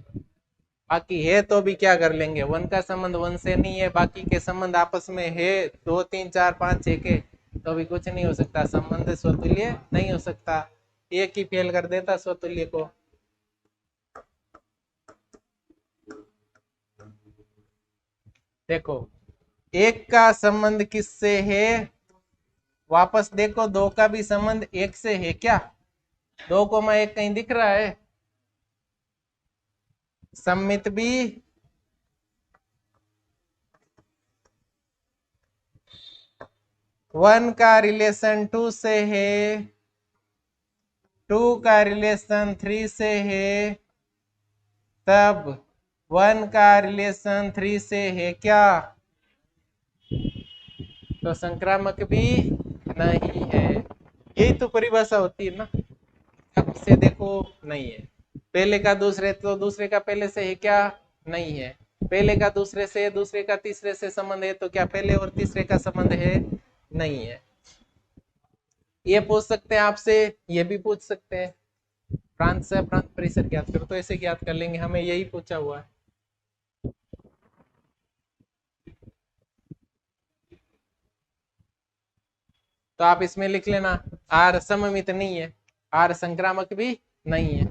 Speaker 1: बाकी है तो भी क्या कर लेंगे, 1 का संबंध 1 से नहीं है, बाकी के संबंध आपस में है 2 3 4 5 6 के, तो भी कुछ नहीं हो सकता, संबंध स्वतुल्य नहीं हो सकता, एक ही फेल कर देता स्वतुल्य को। देखो एक का संबंध किससे है, वापस देखो 2 का भी संबंध एक से है क्या, 2,1 कहीं दिख रहा है, सम्मित भी 1 का रिलेशन 2 से है, 2 का रिलेशन 3 से है, तब 1 का रिलेशन 3 से है क्या, तो संक्रामक भी नहीं है। यही तो परिभाषा होती है ना। अब से देखो, नहीं है। पहले का दूसरे तो दूसरे का पहले से है क्या? नहीं है। पहले का दूसरे से, दूसरे का तीसरे से संबंध है, तो क्या पहले और तीसरे का संबंध है? नहीं है। ये पूछ सकते हैं आपसे, ये भी पूछ सकते हैं, प्रांत से प्रांत परिसर ज्ञात करो, तो ऐसे ज्ञात कर लेंगे, हमें यही पूछा हुआ है। तो आप इसमें लिख लेना, आर सममित नहीं है, आर संक्रामक भी नहीं है।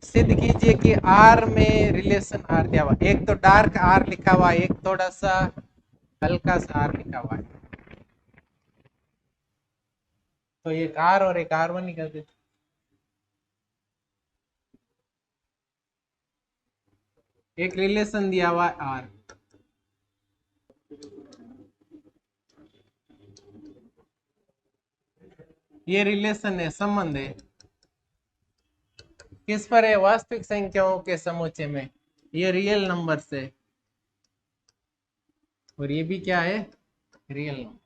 Speaker 1: सिद्ध कीजिए कि आर में रिलेशन आर दिया हुआ, एक तो डार्क आर लिखा हुआ है, एक थोड़ा सा हल्का सा आर लिखा हुआ है, तो एक आर और एक आर वन ही कर देते। एक रिलेशन दिया हुआ है आर, ये रिलेशन है, संबंध है, किस पर है? वास्तविक संख्याओं के समुच्चय में, ये रियल नंबर से, और ये भी क्या है? Real number.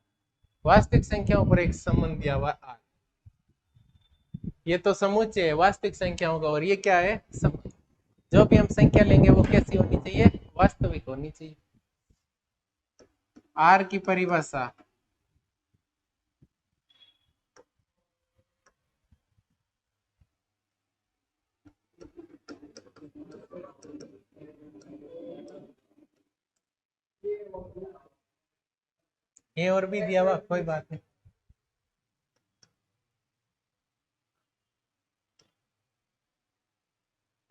Speaker 1: वास्तविक संख्याओं पर एक संबंध दिया हुआ आर, ये तो समुच्चय है वास्तविक संख्याओं का, और ये क्या है? संबंध। जो भी हम संख्या लेंगे वो कैसी होनी चाहिए? वास्तविक होनी चाहिए। आर की परिभाषा, ये और भी दिया हुआ, कोई बात नहीं।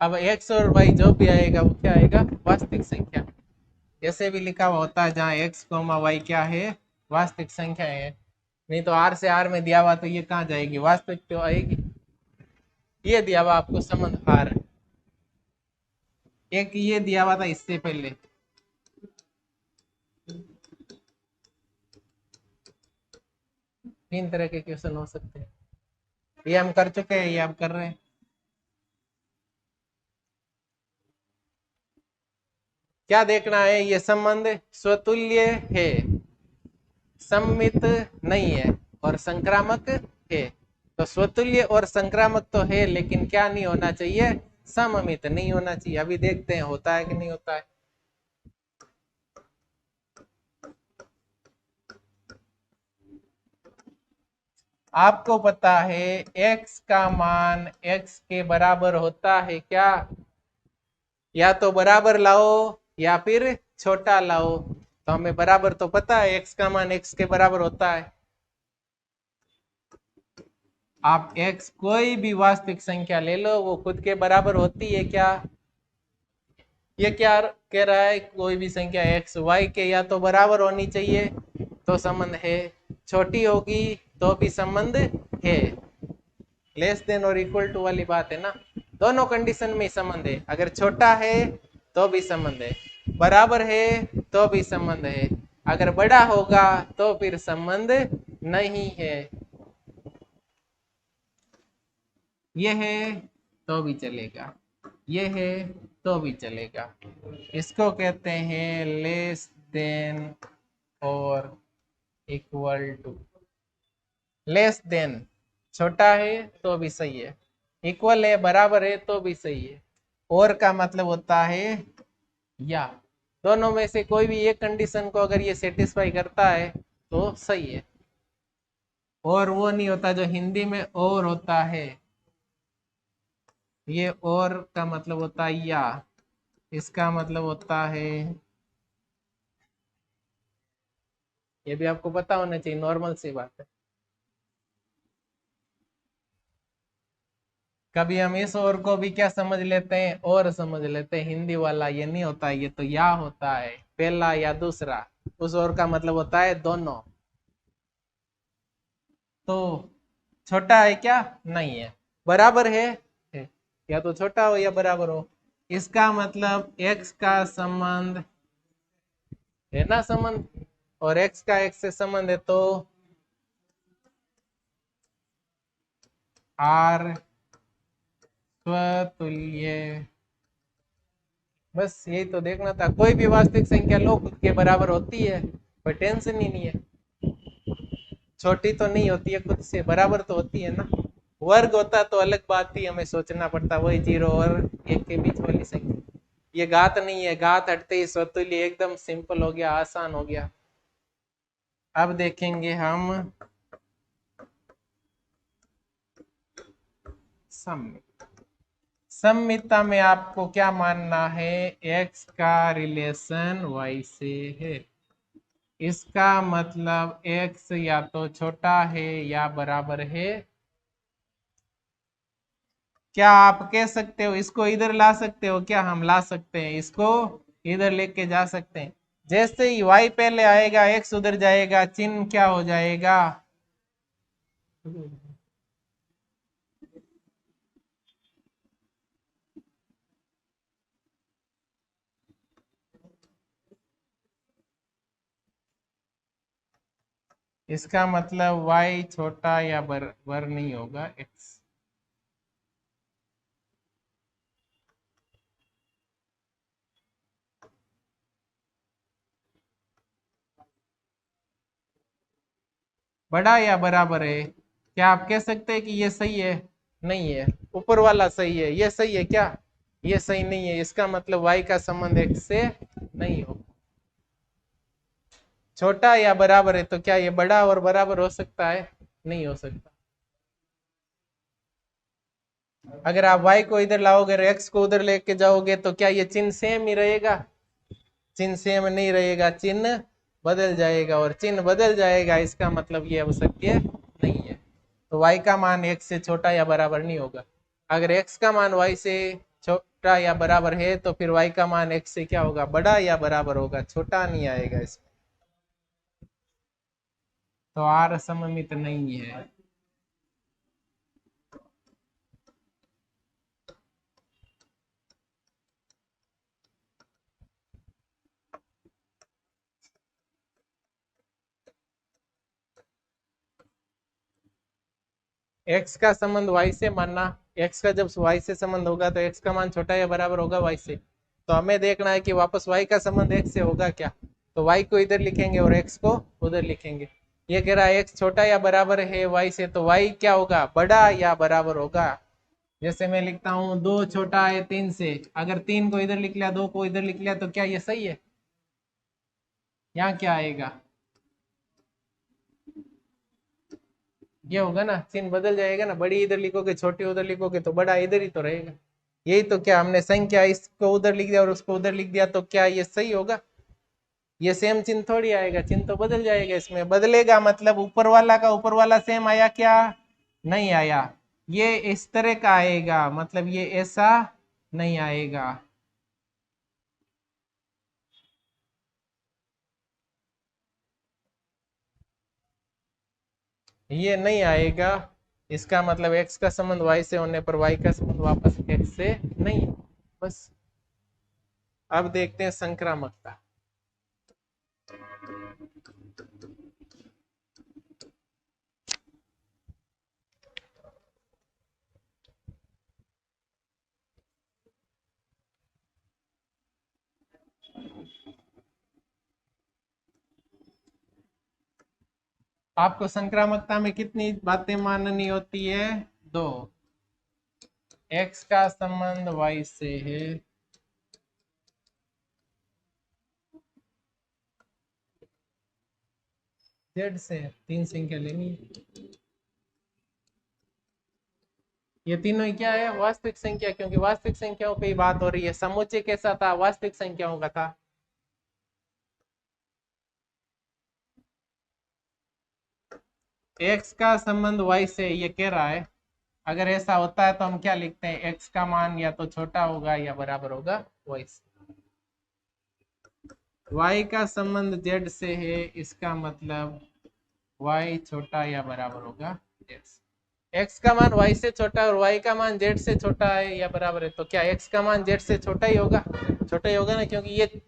Speaker 1: अब एक्स और वाई जो भी आएगा वो क्या आएगा? वास्तविक संख्या। ऐसे भी लिखा हुआ होता है जहाँ एक्स कोमा वाई क्या है? वास्तविक संख्या है। नहीं तो आर से आर में दिया हुआ तो ये कहाँ जाएगी? वास्तविक तो आएगी। ये दिया हुआ आपको संबंध आर, एक ये दिया हुआ था इससे पहले, तीन तरह के क्वेश्चन हो सकते हैं। ये हम कर चुके हैं, ये आप कर रहे हैं। क्या देखना है? ये संबंध स्वतुल्य है, सममित नहीं है, और संक्रामक है। तो स्वतुल्य और संक्रामक तो है, लेकिन क्या नहीं होना चाहिए? सममित नहीं होना चाहिए। अभी देखते हैं होता है कि नहीं होता है। आपको पता है x का मान x के बराबर होता है क्या? या तो बराबर लाओ या फिर छोटा लाओ। तो हमें बराबर तो पता है, x का मान x के बराबर होता है। आप x कोई भी वास्तविक संख्या ले लो, वो खुद के बराबर होती है क्या? ये क्या कह रहा है? कोई भी संख्या x y के या तो बराबर होनी चाहिए तो संबंध है, छोटी होगी तो भी संबंध है। लेस देन और इक्वल टू वाली बात है ना, दोनों कंडीशन में संबंध है। अगर छोटा है तो भी संबंध है, बराबर है तो भी संबंध है, अगर बड़ा होगा तो फिर संबंध नहीं है। ये है तो भी चलेगा, ये है तो भी चलेगा। इसको कहते हैं लेस देन और इक्वल टू। लेस देन छोटा है तो भी सही है, इक्वल है बराबर है तो भी सही है, और का मतलब होता है या। दोनों में से कोई भी एक कंडीशन को अगर ये सेटिस्फाई करता है तो सही है। और वो नहीं होता जो हिंदी में और होता है, ये और का मतलब होता है या, इसका मतलब होता है, ये भी आपको पता होना चाहिए, नॉर्मल सी बात है। कभी हम इस और को भी क्या समझ लेते हैं? और समझ लेते हैं। हिंदी वाला ये नहीं होता है, ये तो या होता है, पहला या दूसरा। उस और का मतलब होता है दोनों। तो छोटा है क्या? नहीं है। बराबर है। या तो छोटा हो या बराबर हो। इसका मतलब x का संबंध है ना, संबंध, और x का x से संबंध है, तो r स्वतुल्य बस यही तो देखना था। कोई भी वास्तविक संख्या लो खुद के बराबर होती है, कोई टेंशन ही नहीं है। छोटी तो नहीं होती है, खुद से बराबर तो होती है ना। वर्ग होता तो अलग बात थी, हमें सोचना पड़ता, वही 0 और 1 के बीच वाली संख्या। ये घात नहीं है, घात हटते ही स्वतुल्य एकदम सिंपल हो गया, आसान हो गया। अब देखेंगे हम सममित। सममितता में आपको क्या मानना है, x का रिलेशन y से है। इसका मतलब x या तो छोटा है या बराबर है। क्या आप कह सकते हो इसको इधर ला सकते हो, क्या हम ला सकते हैं इसको इधर लेके जा सकते हैं। जैसे ही y पहले आएगा x उधर जाएगा, चिन्ह क्या हो जाएगा। इसका मतलब y छोटा या बराबर नहीं होगा x। बड़ा या बराबर है। क्या आप कह सकते हैं कि ये सही है। नहीं है, ऊपर वाला सही है, ये सही है क्या। ये सही नहीं है, इसका मतलब y का संबंध x से नहीं हो। छोटा या बराबर है तो क्या ये बड़ा और बराबर हो सकता है। नहीं हो सकता। अगर आप y को इधर लाओगे और x को उधर लेके जाओगे तो क्या ये चिन्ह सेम ही रहेगा। चिन्ह सेम नहीं रहेगा, चिन्ह बदल जाएगा, और चिन्ह बदल जाएगा इसका मतलब ये अशक्य नहीं है। तो y का मान x से छोटा या बराबर नहीं होगा। अगर x का मान y से छोटा या बराबर है तो फिर y का मान x से क्या होगा, बड़ा या बराबर होगा, छोटा नहीं आएगा इसमें। तो r सममित नहीं है। x का संबंध y से मानना, x का जब y से संबंध होगा तो x का मान छोटा या बराबर होगा y से। तो हमें देखना है कि वापस y का संबंध x से होगा क्या। तो y को इधर लिखेंगे और x को उधर लिखेंगे। ये कह रहा है x छोटा या बराबर है y से, तो y क्या होगा, बड़ा या बराबर होगा। जैसे मैं लिखता हूँ 2 छोटा है 3 से, अगर 3 को इधर लिख लिया 2 को इधर लिख लिया तो क्या ये सही है। यहाँ क्या आएगा, ये होगा ना, चिन्ह बदल जाएगा ना, बड़ी इधर लिखोगे छोटी उधर लिखोगे तो बड़ा इधर ही तो रहेगा। यही तो, क्या हमने संख्या इसको उधर लिख दिया और उसको उधर लिख दिया तो क्या ये सही होगा। ये सेम चिन्ह थोड़ी आएगा, चिन्ह तो बदल जाएगा। इसमें बदलेगा मतलब ऊपर वाला का ऊपर वाला सेम आया क्या, नहीं आया। ये इस तरह का आएगा, मतलब ये ऐसा नहीं आएगा। ये नहीं आएगा। इसका मतलब x का संबंध y से होने पर y का संबंध वापस x से नहीं। बस। अब देखते हैं संक्रामकता। आपको संक्रामकता में कितनी बातें माननी होती है, 2। x का संबंध y से है, z से 3 संख्या लेनी है। ये तीनों ही क्या है, वास्तविक संख्या, क्योंकि वास्तविक संख्याओं पे ही बात हो रही है। समुच्चय कैसा था, वास्तविक संख्याओं का था। x का संबंध y से ये कह रहा है। अगर ऐसा होता है तो हम क्या लिखते हैं, x का मान या तो छोटा होगा या बराबर होगा y से। y का संबंध z से है, इसका मतलब y छोटा या बराबर होगा z से। x का मान y से छोटा और y का मान z से छोटा है या बराबर है, तो क्या x का मान z से छोटा ही होगा। छोटा ही होगा ना, क्योंकि ये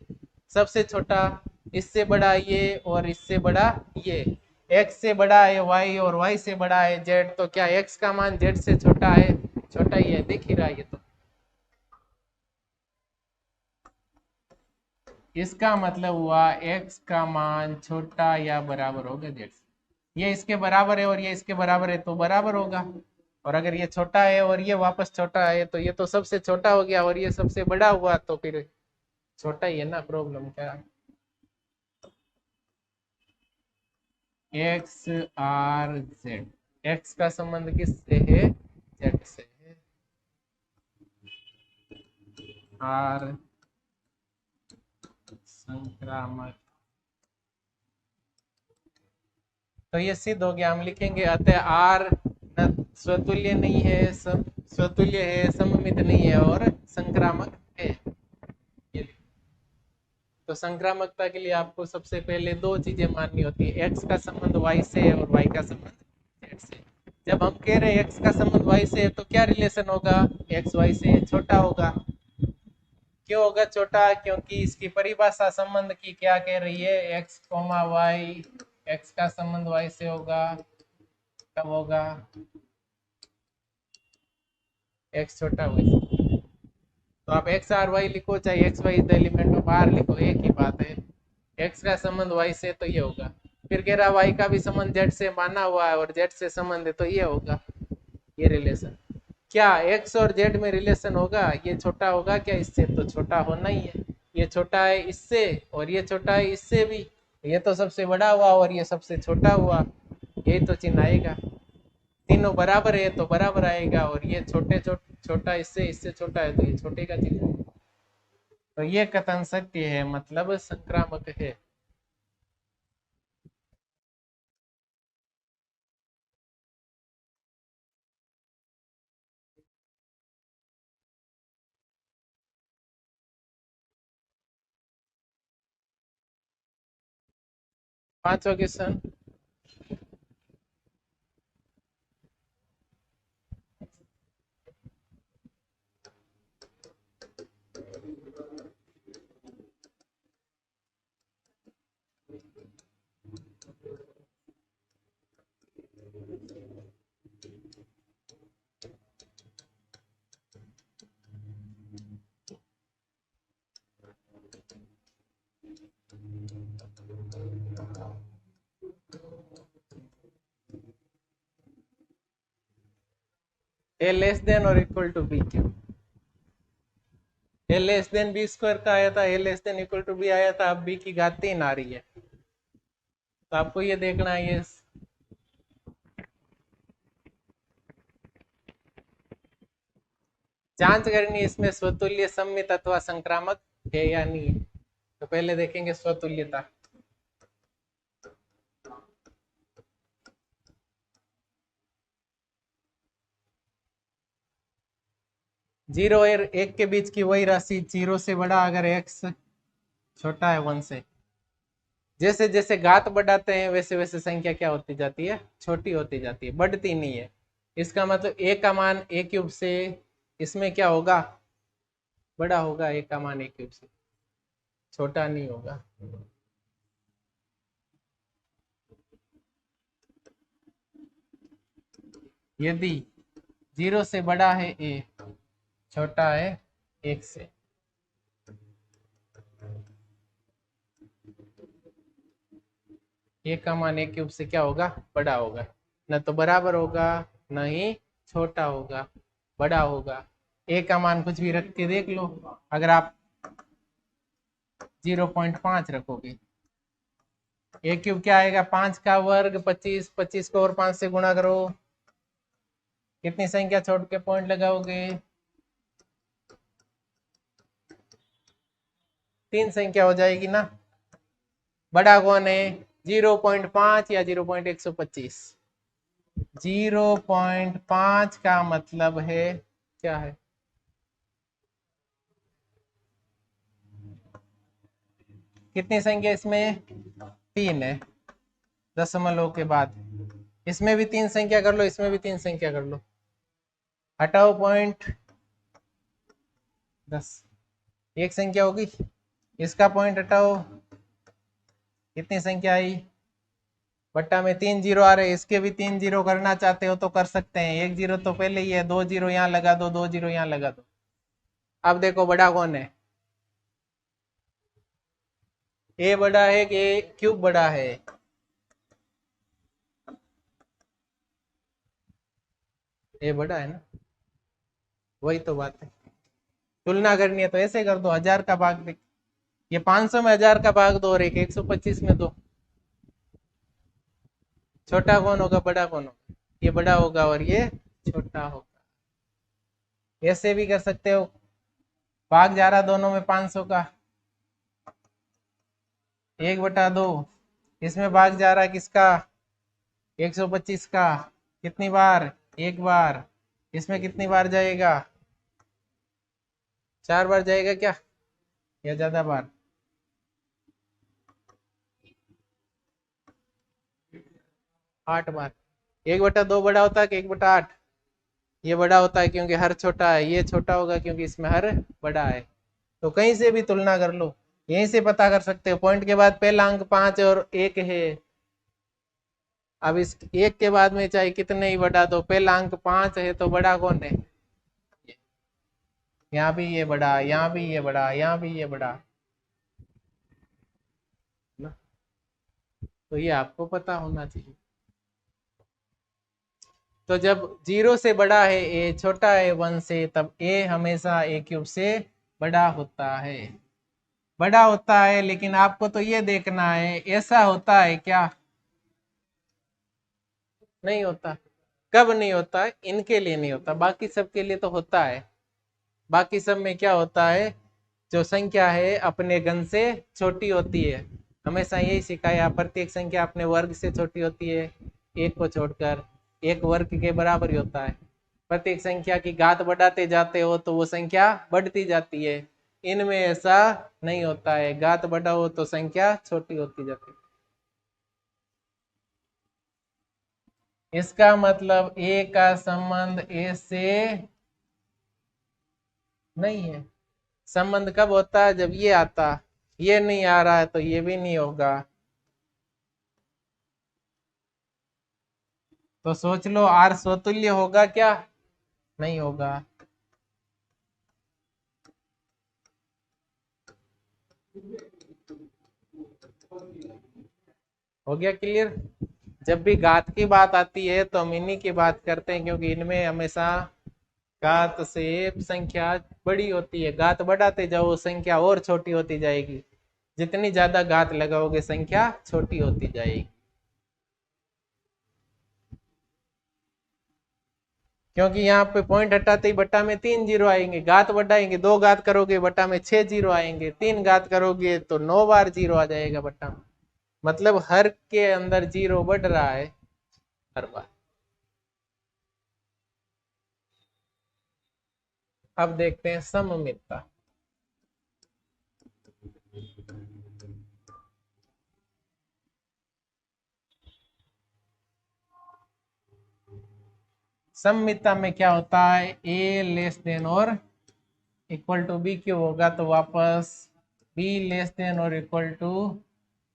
Speaker 1: सबसे छोटा, इससे बड़ा ये और इससे बड़ा ये। x से बड़ा है y और y से बड़ा है z, तो क्या x का मान z से छोटा है, छोटा ही है, दिख ही रहा है ये तो। इसका मतलब हुआ x का मान छोटा या बराबर होगा z से। ये इसके बराबर है और ये इसके बराबर है तो बराबर होगा, और अगर ये छोटा है और ये वापस छोटा है तो ये तो सबसे छोटा हो गया और ये सबसे बड़ा हुआ, तो फिर छोटा ही है ना। प्रॉब्लम क्या है? एक्स आर जेड, एक्स का संबंध किससे है? जेड से है। आर संक्रामक, तो ये सिद्ध हो गया। हम लिखेंगे अतः आर न स्वतुल्य नहीं है, स्वतुल्य है, सममित नहीं है और संक्रामक है। ये तो संक्रामकता के लिए आपको सबसे पहले दो चीजें माननी होती है, एक्स का संबंध वाई से और वाई का संबंध जेड से। जब हम कह रहे हैं एक्स का संबंध वाई से है तो क्या रिलेशन होगा? एक्स वाई से छोटा होगा। क्यों होगा छोटा? क्योंकि इसकी परिभाषा संबंध की क्या कह रही है? एक्स कोमा वाई, एक्स का संबंध वाई से होगा, कब होगा? एक्स छोटा वाई से। तो आप एक्स आर वाई लिखो चाहे X Y is the element of R लिखो, एक ही बात है। एक्स का संबंध वाई से तो ये होगा। फिर कह रहा वाई का भी संबंध जेड से माना हुआ है और जेड से संबंध है तो ये होगा, ये रिलेशन। क्या एक्स और जेड में रिलेशन होगा? ये छोटा होगा क्या इससे? तो छोटा होना ही है। ये छोटा है इससे और ये छोटा है इससे भी, ये तो सबसे बड़ा हुआ और ये सबसे छोटा हुआ, यही तो चिन्ह आएगा। तीनों बराबर है तो बराबर आएगा, और ये छोटा इससे छोटा है तो ये छोटे का चिन्ह है। तो ये कथन सत्य है, मतलब संक्रामक है। पांचवा क्वेश्चन, ए लेस देन और equal to B cube. A less than B square का आया था, A less than equal to B आया था, अब बी की घात 3 आ रही है। तो आपको ये देखना है, ये जांच करनी है इसमें स्वतुल्य, सम्मित अथवा संक्रामक है या नहीं है। तो पहले देखेंगे स्वतुल्यता। जीरो और एक के बीच की वही राशि, जीरो से बड़ा अगर एक्स छोटा है 1 से, जैसे जैसे घात बढ़ाते हैं वैसे वैसे संख्या क्या होती जाती है? छोटी होती जाती है, बढ़ती नहीं है। इसका मतलब ए का मान ए क्यूब से इसमें क्या होगा? बड़ा होगा। ए का मान ए क्यूब से छोटा नहीं होगा। यदि जीरो से बड़ा है ए, छोटा है 1 से, ए का मान ए क्यूब से क्या होगा? बड़ा होगा। न तो बराबर होगा, न ही छोटा होगा, बड़ा होगा। ए का मान कुछ भी रख के देख लो। अगर आप 0.5 रखोगे, ए क्यूब क्या आएगा? 5 का वर्ग 25, 25 को और 5 से गुणा करो, कितनी संख्या छोड़ के पॉइंट लगाओगे? 3 संख्या हो जाएगी ना। बड़ा कौन है? 0.5 या 0.125? 0.5 का मतलब है क्या है? कितनी संख्या इसमें? 3 है दशमलव के बाद। इसमें भी 3 संख्या कर लो, इसमें भी 3 संख्या कर लो, हटाओ पॉइंट 10, एक संख्या होगी। इसका पॉइंट हटाओ, कितनी संख्या आई? बट्टा में 3 जीरो आ रहे, इसके भी 3 जीरो करना चाहते हो तो कर सकते हैं। 1 जीरो तो पहले ही है, 2 जीरो यहाँ लगा दो, 2 जीरो यहाँ लगा दो। अब देखो बड़ा कौन है? ए बड़ा है कि ए क्यूब बड़ा है? ए बड़ा है ना, वही तो बात है। तुलना करनी है तो ऐसे कर दो, 1000 का भाग दे, ये 500 में 1000 का भाग दो और एक 125 में दो। छोटा कौन होगा, बड़ा कौन होगा? ये बड़ा होगा और ये छोटा होगा। ऐसे भी कर सकते हो, भाग जा रहा दोनों में 500 का, 1/2, इसमें भाग जा रहा किसका, 125 का। कितनी बार, एक बार। इसमें कितनी बार जाएगा, 4 बार जाएगा क्या, या ज्यादा बार? 8 बार। 1/2 बड़ा होता है कि 1/8? ये बड़ा होता है क्योंकि हर छोटा है, ये छोटा होगा क्योंकि इसमें हर बड़ा है। तो कहीं से भी तुलना कर लो, यहीं से पता कर सकते हो। पॉइंट के बाद पहला अंक 5 और 1 है। अब इस एक के बाद में चाहे कितने ही बढ़ा दो, पहला अंक 5 है तो बड़ा कौन है? यहाँ भी ये बड़ा, यहाँ भी ये बड़ा, यहाँ भी ये बड़ा ना। तो ये आपको पता होना चाहिए। तो जब 0 से बड़ा है ए, छोटा है 1 से, तब ए हमेशा ए क्यूब से बड़ा होता है। बड़ा होता है, लेकिन आपको तो ये देखना है ऐसा होता है क्या? नहीं होता। कब नहीं होता है? इनके लिए नहीं होता, बाकी सब के लिए तो होता है। बाकी सब में क्या होता है, जो संख्या है अपने घन से छोटी होती है। हमेशा यही सिखाया, प्रत्येक संख्या अपने वर्ग से छोटी होती है, एक को छोड़कर। एक वर्ग के बराबर ही होता है। प्रत्येक संख्या की घात बढ़ाते जाते हो तो वो संख्या बढ़ती जाती है। इनमें ऐसा नहीं होता है, घात बढ़ाओ तो संख्या छोटी होती जाती है। इसका मतलब ए का संबंध ए से नहीं है। संबंध कब होता है, जब ये आता, ये नहीं आ रहा है तो ये भी नहीं होगा। तो सोच लो, आर स्वतुल्य होगा क्या? नहीं होगा। हो गया क्लियर? जब भी घात की बात आती है तो हम इन्हीं की बात करते हैं, क्योंकि इनमें हमेशा घात से संख्या बड़ी होती है। घात बढ़ाते जाओ संख्या और छोटी होती जाएगी, जितनी ज्यादा घात लगाओगे संख्या छोटी होती जाएगी। क्योंकि यहाँ पे पॉइंट हटाते ही बट्टा में 3 जीरो आएंगे, घात बढ़ाएंगे, 2 घात करोगे बट्टा में 6 जीरो आएंगे, 3 घात करोगे तो 9 बार जीरो आ जाएगा बट्टा में। मतलब हर के अंदर जीरो बढ़ रहा है हर बार। अब देखते हैं सममितता। सममितता में क्या होता है, ए लेस देन और इक्वल टू बी क्यूब होगा तो वापस बी लेस देन और इक्वल टू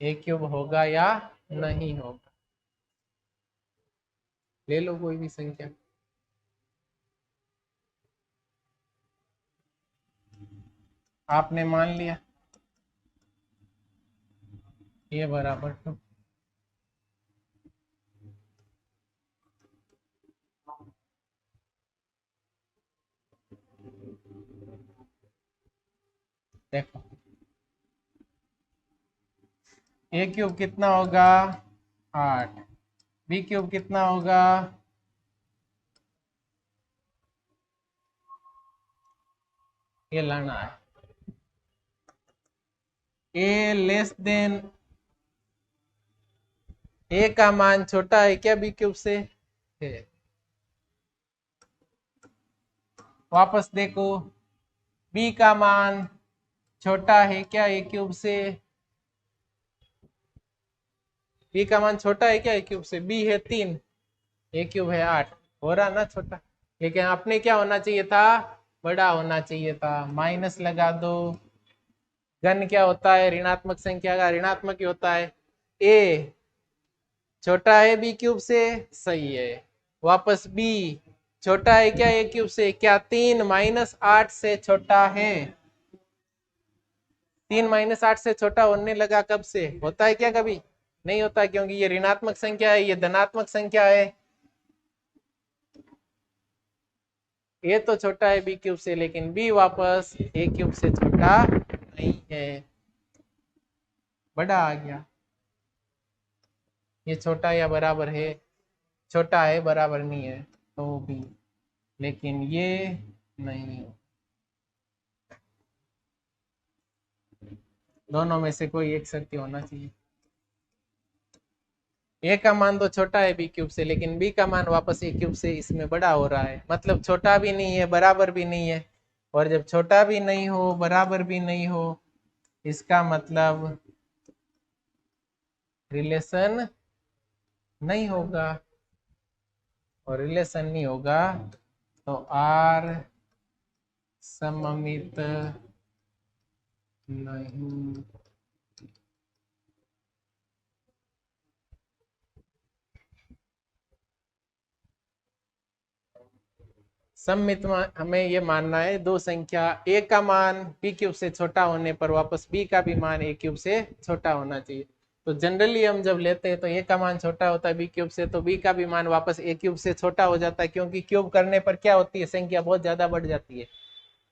Speaker 1: ए क्यूब होगा या नहीं होगा। ले लो कोई भी संख्या, आपने मान लिया ये बराबर टू। देखो ए क्यूब कितना होगा, 8। बी क्यूब कितना होगा, ये लाना है। ए लेस देन, ए का मान छोटा है क्या बी क्यूब से? है। वापस देखो, बी का मान छोटा है क्या ए क्यूब से? बी का मान छोटा है क्या ए क्यूब से? बी है 3, ए क्यूब है 8, हो रहा ना छोटा। लेकिन आपने क्या होना चाहिए था, बड़ा होना चाहिए था। माइनस लगा दो। घन क्या होता है, ऋणात्मक संख्या का ऋणात्मक ही होता है। ए छोटा है बी क्यूब से, सही है। वापस बी छोटा है क्या ए क्यूब से? क्या 3 - 8 से छोटा है? 3 - 8 से छोटा होने लगा कब से? होता है क्या कभी? नहीं होता, क्योंकि ये ऋणात्मक संख्या है, ये धनात्मक संख्या है। ए तो छोटा है बी क्यूब से, लेकिन बी वापस ए क्यूब से छोटा नहीं है, बड़ा आ गया। ये छोटा या बराबर है? छोटा है, बराबर नहीं है तो बी, लेकिन ये नहीं, दोनों में से कोई एक सत्य होना चाहिए। ए का मान तो छोटा है बी क्यूब से, लेकिन बी का मान वापस ए क्यूब से इसमें बड़ा हो रहा है, मतलब छोटा भी नहीं है, बराबर भी नहीं है। और जब छोटा भी नहीं हो, बराबर भी नहीं हो, इसका मतलब रिलेशन नहीं होगा, और रिलेशन नहीं होगा तो आर सममित नहीं। सममित हमें ये मानना है, दो संख्या ए का मान बी क्यूब से छोटा होने पर वापस बी का भी मान ए क्यूब से छोटा होना चाहिए। तो जनरली हम जब लेते हैं तो ए का मान छोटा होता है बी क्यूब से, तो बी का भी मान वापस ए क्यूब से छोटा हो जाता है, क्योंकि क्यूब करने पर क्या होती है, संख्या बहुत ज्यादा बढ़ जाती है।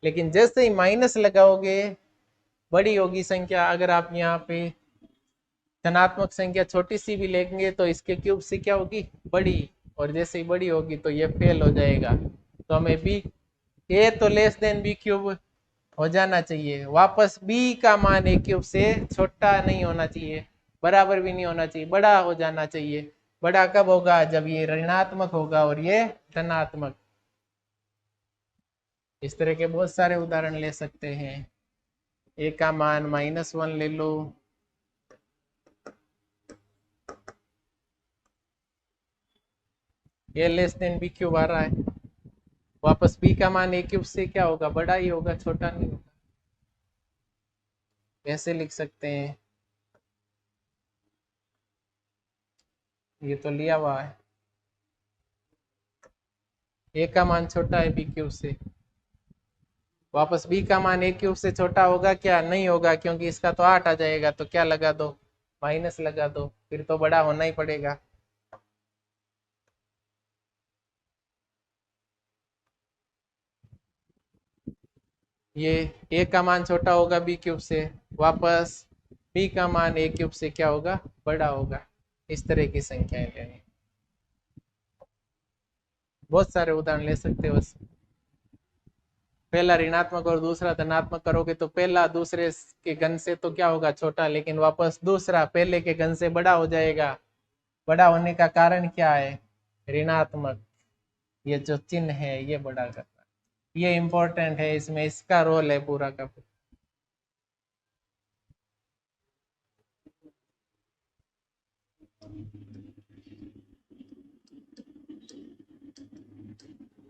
Speaker 1: लेकिन जैसे ही माइनस लगाओगे बड़ी होगी संख्या। अगर आप यहाँ पे धनात्मक संख्या छोटी सी भी लेंगे तो इसके क्यूब से क्या होगी, बड़ी, और जैसे ही बड़ी होगी तो ये फेल हो जाएगा। तो हमें बी ए तो लेस देन बी क्यूब हो जाना चाहिए, वापस बी का मान ए क्यूब से छोटा नहीं होना चाहिए, बराबर भी नहीं होना चाहिए, बड़ा हो जाना चाहिए। बड़ा कब होगा, जब ये ऋणात्मक होगा और ये धनात्मक। इस तरह के बहुत सारे उदाहरण ले सकते हैं। ए का मान -1 ले लो, ये लेस देन बी क्यूब आ रहा है, वापस बी का मान ए क्यूब से क्या होगा, बड़ा ही होगा, छोटा नहीं होगा। ऐसे लिख सकते हैं, ये तो लिया हुआ है। ए का मान छोटा है बी क्यूब से, वापस बी का मान ए क्यूब से छोटा होगा क्या, नहीं होगा, क्योंकि इसका तो 8 आ जाएगा, तो क्या लगा दो, माइनस लगा दो, फिर तो बड़ा होना ही पड़ेगा। ये ए का मान छोटा होगा बी क्यूब से, वापस बी का मान ए क्यूब से क्या होगा, बड़ा होगा। इस तरह की संख्याएं लेनी, बहुत सारे उदाहरण ले सकते हो। पहला ऋणात्मक और दूसरा धनात्मक करोगे तो पहला दूसरे के घन से तो क्या होगा, छोटा, लेकिन वापस दूसरा पहले के घन से बड़ा हो जाएगा। बड़ा होने का कारण क्या है, ऋणात्मक, ये जो चिन्ह है ये बड़ा करता है, ये इंपॉर्टेंट है, इसमें इसका रोल है पूरा का पूरा।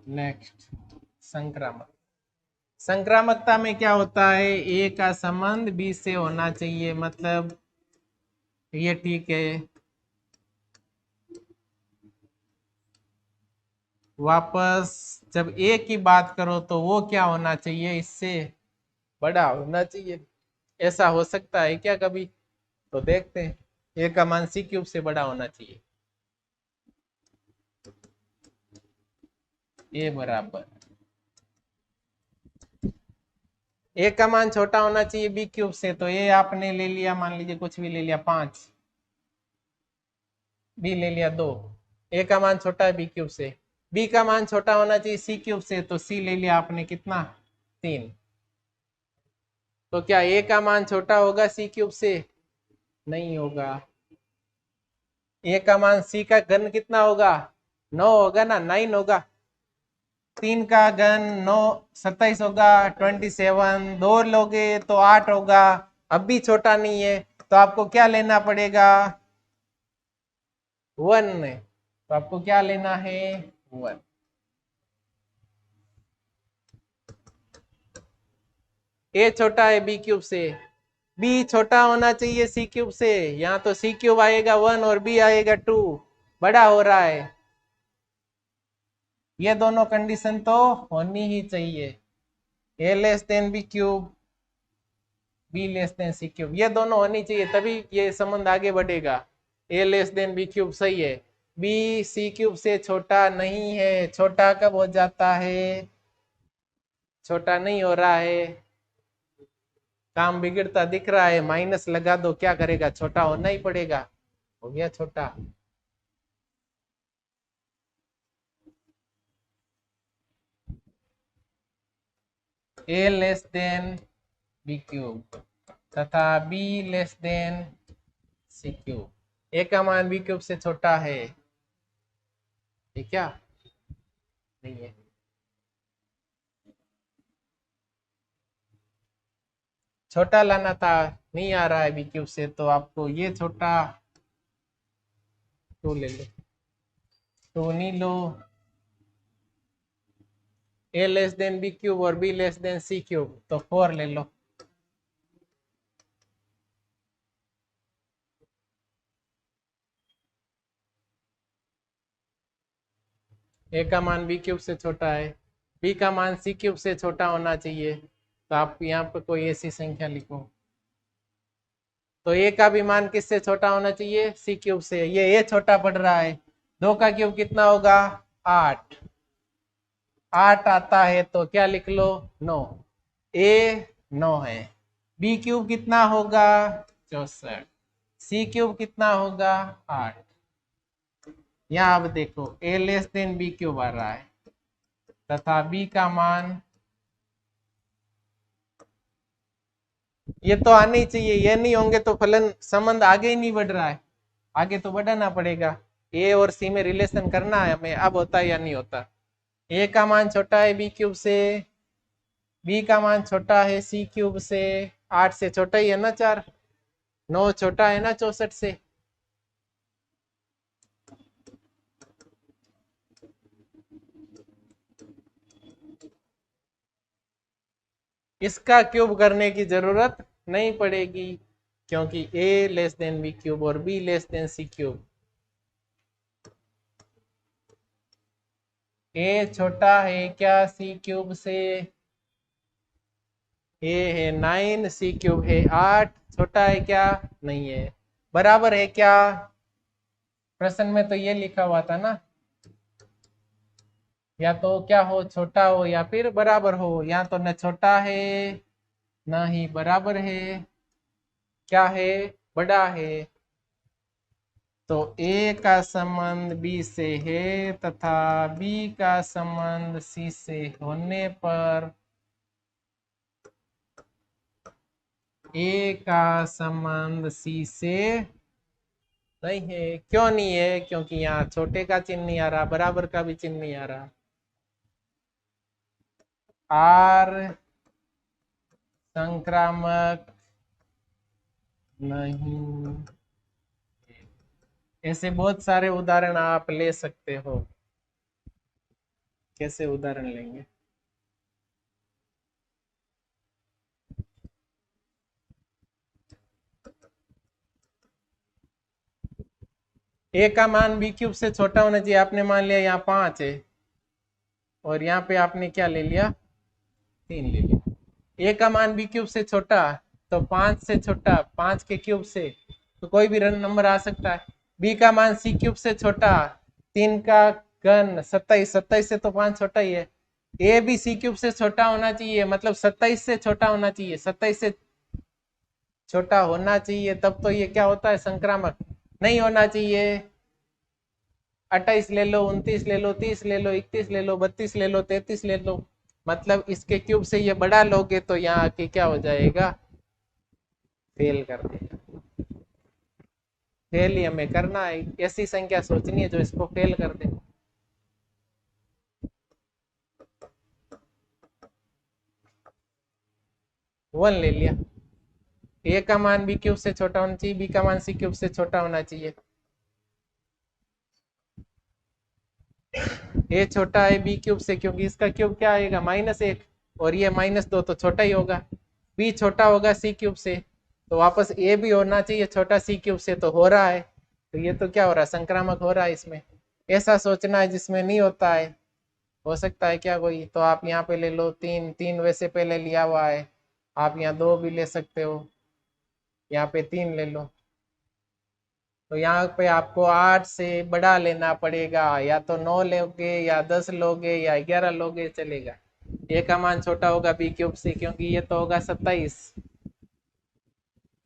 Speaker 1: नेक्स्ट, संक्रामक। संक्रामकता में क्या होता है, ए का संबंध बी से होना चाहिए, मतलब ये ठीक है। वापस जब ए की बात करो तो वो क्या होना चाहिए, इससे बड़ा होना चाहिए। ऐसा हो सकता है क्या कभी? तो देखते हैं, ए का मान सी क्यूब से बड़ा होना चाहिए, ए बराबर, ए का मान छोटा होना चाहिए बी क्यूब से, तो ए आपने ले लिया, मान लीजिए कुछ भी ले लिया 5, बी ले लिया 2। ए का मान छोटा है बी क्यूब से, बी का मान छोटा होना चाहिए सी क्यूब से, तो सी ले लिया आपने कितना, 3। तो क्या ए का मान छोटा होगा सी क्यूब से? नहीं होगा। ए का मान सी का घन कितना होगा, 9 होगा ना, 9 होगा। 3 का घन 9, 27 होगा, 27, 2 लोगे तो 8 होगा। अब भी छोटा नहीं है, तो आपको क्या लेना पड़ेगा, 1। तो आपको क्या लेना है, 1। ए छोटा है बी क्यूब से, बी छोटा होना चाहिए सी क्यूब से, यहाँ तो सी क्यूब आएगा 1 और बी आएगा 2, बड़ा हो रहा है। ये दोनों कंडीशन तो होनी ही चाहिए, A less than B cube, B less than C cube, ये दोनों होनी चाहिए तभी ये संबंध आगे बढ़ेगा। A less than B cube सही है, बी सी क्यूब से छोटा नहीं है। छोटा कब हो जाता है? छोटा नहीं हो रहा है, काम बिगड़ता दिख रहा है, माइनस लगा दो, क्या करेगा, छोटा होना ही पड़ेगा। हो गया छोटा। A less than B cube तथा B less than C cube. A का मान बी क्यूब से छोटा है, ये क्या नहीं है। छोटा लाना था, नहीं आ रहा है बी क्यूब से, तो आपको ये छोटा टू ले लो, टू नहीं लो। A less than B cube और B less than C cube, तो 4 ले लो। ए का मान बी क्यूब से छोटा है, बी का मान सी क्यूब से छोटा होना चाहिए, तो आप यहाँ पे कोई ऐसी संख्या लिखो। तो ए का भी मान किससे छोटा होना चाहिए? सी क्यूब से। ये ए छोटा पड़ रहा है, 2 का क्यूब कितना होगा? 8। 8 आता है तो क्या लिख लो? 9। ए 9 है। बी क्यूब कितना होगा? 64। सी क्यूब कितना होगा? 8। यहाँ अब देखो ए लेस देन बी क्यूब आ रहा है तथा बी का मान, ये तो आने ही चाहिए, ये नहीं होंगे तो फलन संबंध आगे ही नहीं बढ़ रहा है, आगे तो बढ़ाना पड़ेगा। ए और सी में रिलेशन करना है हमें, अब होता है या नहीं होता। ए का मान छोटा है बी क्यूब से, बी का मान छोटा है सी क्यूब से। 8 से छोटा ही है ना 4, 9 छोटा है ना 64 से। इसका क्यूब करने की जरूरत नहीं पड़ेगी क्योंकि A less than B cube और B less than C cube. A छोटा है क्या सी क्यूब से? ए है 9, सी क्यूब है 8, छोटा है क्या? नहीं है। बराबर है क्या? प्रश्न में तो ये लिखा हुआ था ना, या तो क्या हो, छोटा हो या फिर बराबर हो। यहाँ तो न छोटा है न ही बराबर है, क्या है? बड़ा है। तो ए का संबंध बी से है तथा बी का संबंध सी से होने पर ए का संबंध सी से नहीं है। क्यों नहीं है? क्योंकि यहाँ छोटे का चिन्ह नहीं आ रहा, बराबर का भी चिन्ह नहीं आ रहा। आर संक्रामक नहीं। ऐसे बहुत सारे उदाहरण आप ले सकते हो। कैसे उदाहरण लेंगे? ए का मान बी क्यूब से छोटा होना चाहिए, आपने मान लिया यहाँ 5 है और यहाँ पे आपने क्या ले लिया? 3 ले लिया। ए का मान बी क्यूब से छोटा, तो 5 से छोटा, 5 के क्यूब से तो कोई भी नंबर आ सकता है। बी का मान सी क्यूब से छोटा, 3 का घन 27, 27 से तो 5 छोटा ही है। ए भी सी क्यूब से छोटा होना चाहिए, मतलब 27 से छोटा होना चाहिए, 27 से छोटा होना चाहिए, तब तो ये क्या होता है? संक्रामक। नहीं होना चाहिए। 28 ले लो, 29 ले लो, 30 ले लो, 31 ले लो, 32 ले लो, 33 ले लो, मतलब इसके क्यूब से ये बढ़ा लोगे तो यहाँ आके क्या हो जाएगा? फेल कर देगा। फेल ही हमें करना है, ऐसी संख्या सोचनी है जो इसको फेल कर दे। वन ले लिया। ए का मान बी क्यूब से छोटा होना चाहिए, बी का मान सी क्यूब से छोटा होना चाहिए। ए छोटा है बी क्यूब से क्योंकि इसका क्यूब क्या आएगा? -1, और ये -2 तो छोटा ही होगा। बी छोटा होगा सी क्यूब से, तो वापस ए भी होना चाहिए छोटा सी क्यूब से, तो हो रहा है। तो ये तो क्या हो रहा है? संक्रामक हो रहा है इसमें। ऐसा सोचना है जिसमें नहीं होता है। हो सकता है क्या कोई? तो आप यहाँ पे ले लो 3, 3 वैसे पहले लिया हुआ है, आप यहाँ 2 भी ले सकते हो, यहाँ पे 3 ले लो। तो यहाँ पे आपको 8 से बड़ा लेना पड़ेगा, या तो 9 लोगे या 10 लोगे या 11 लोगे चलेगा। ए का मान छोटा होगा बी क्यूब से, क्योंकि ये तो होगा 27।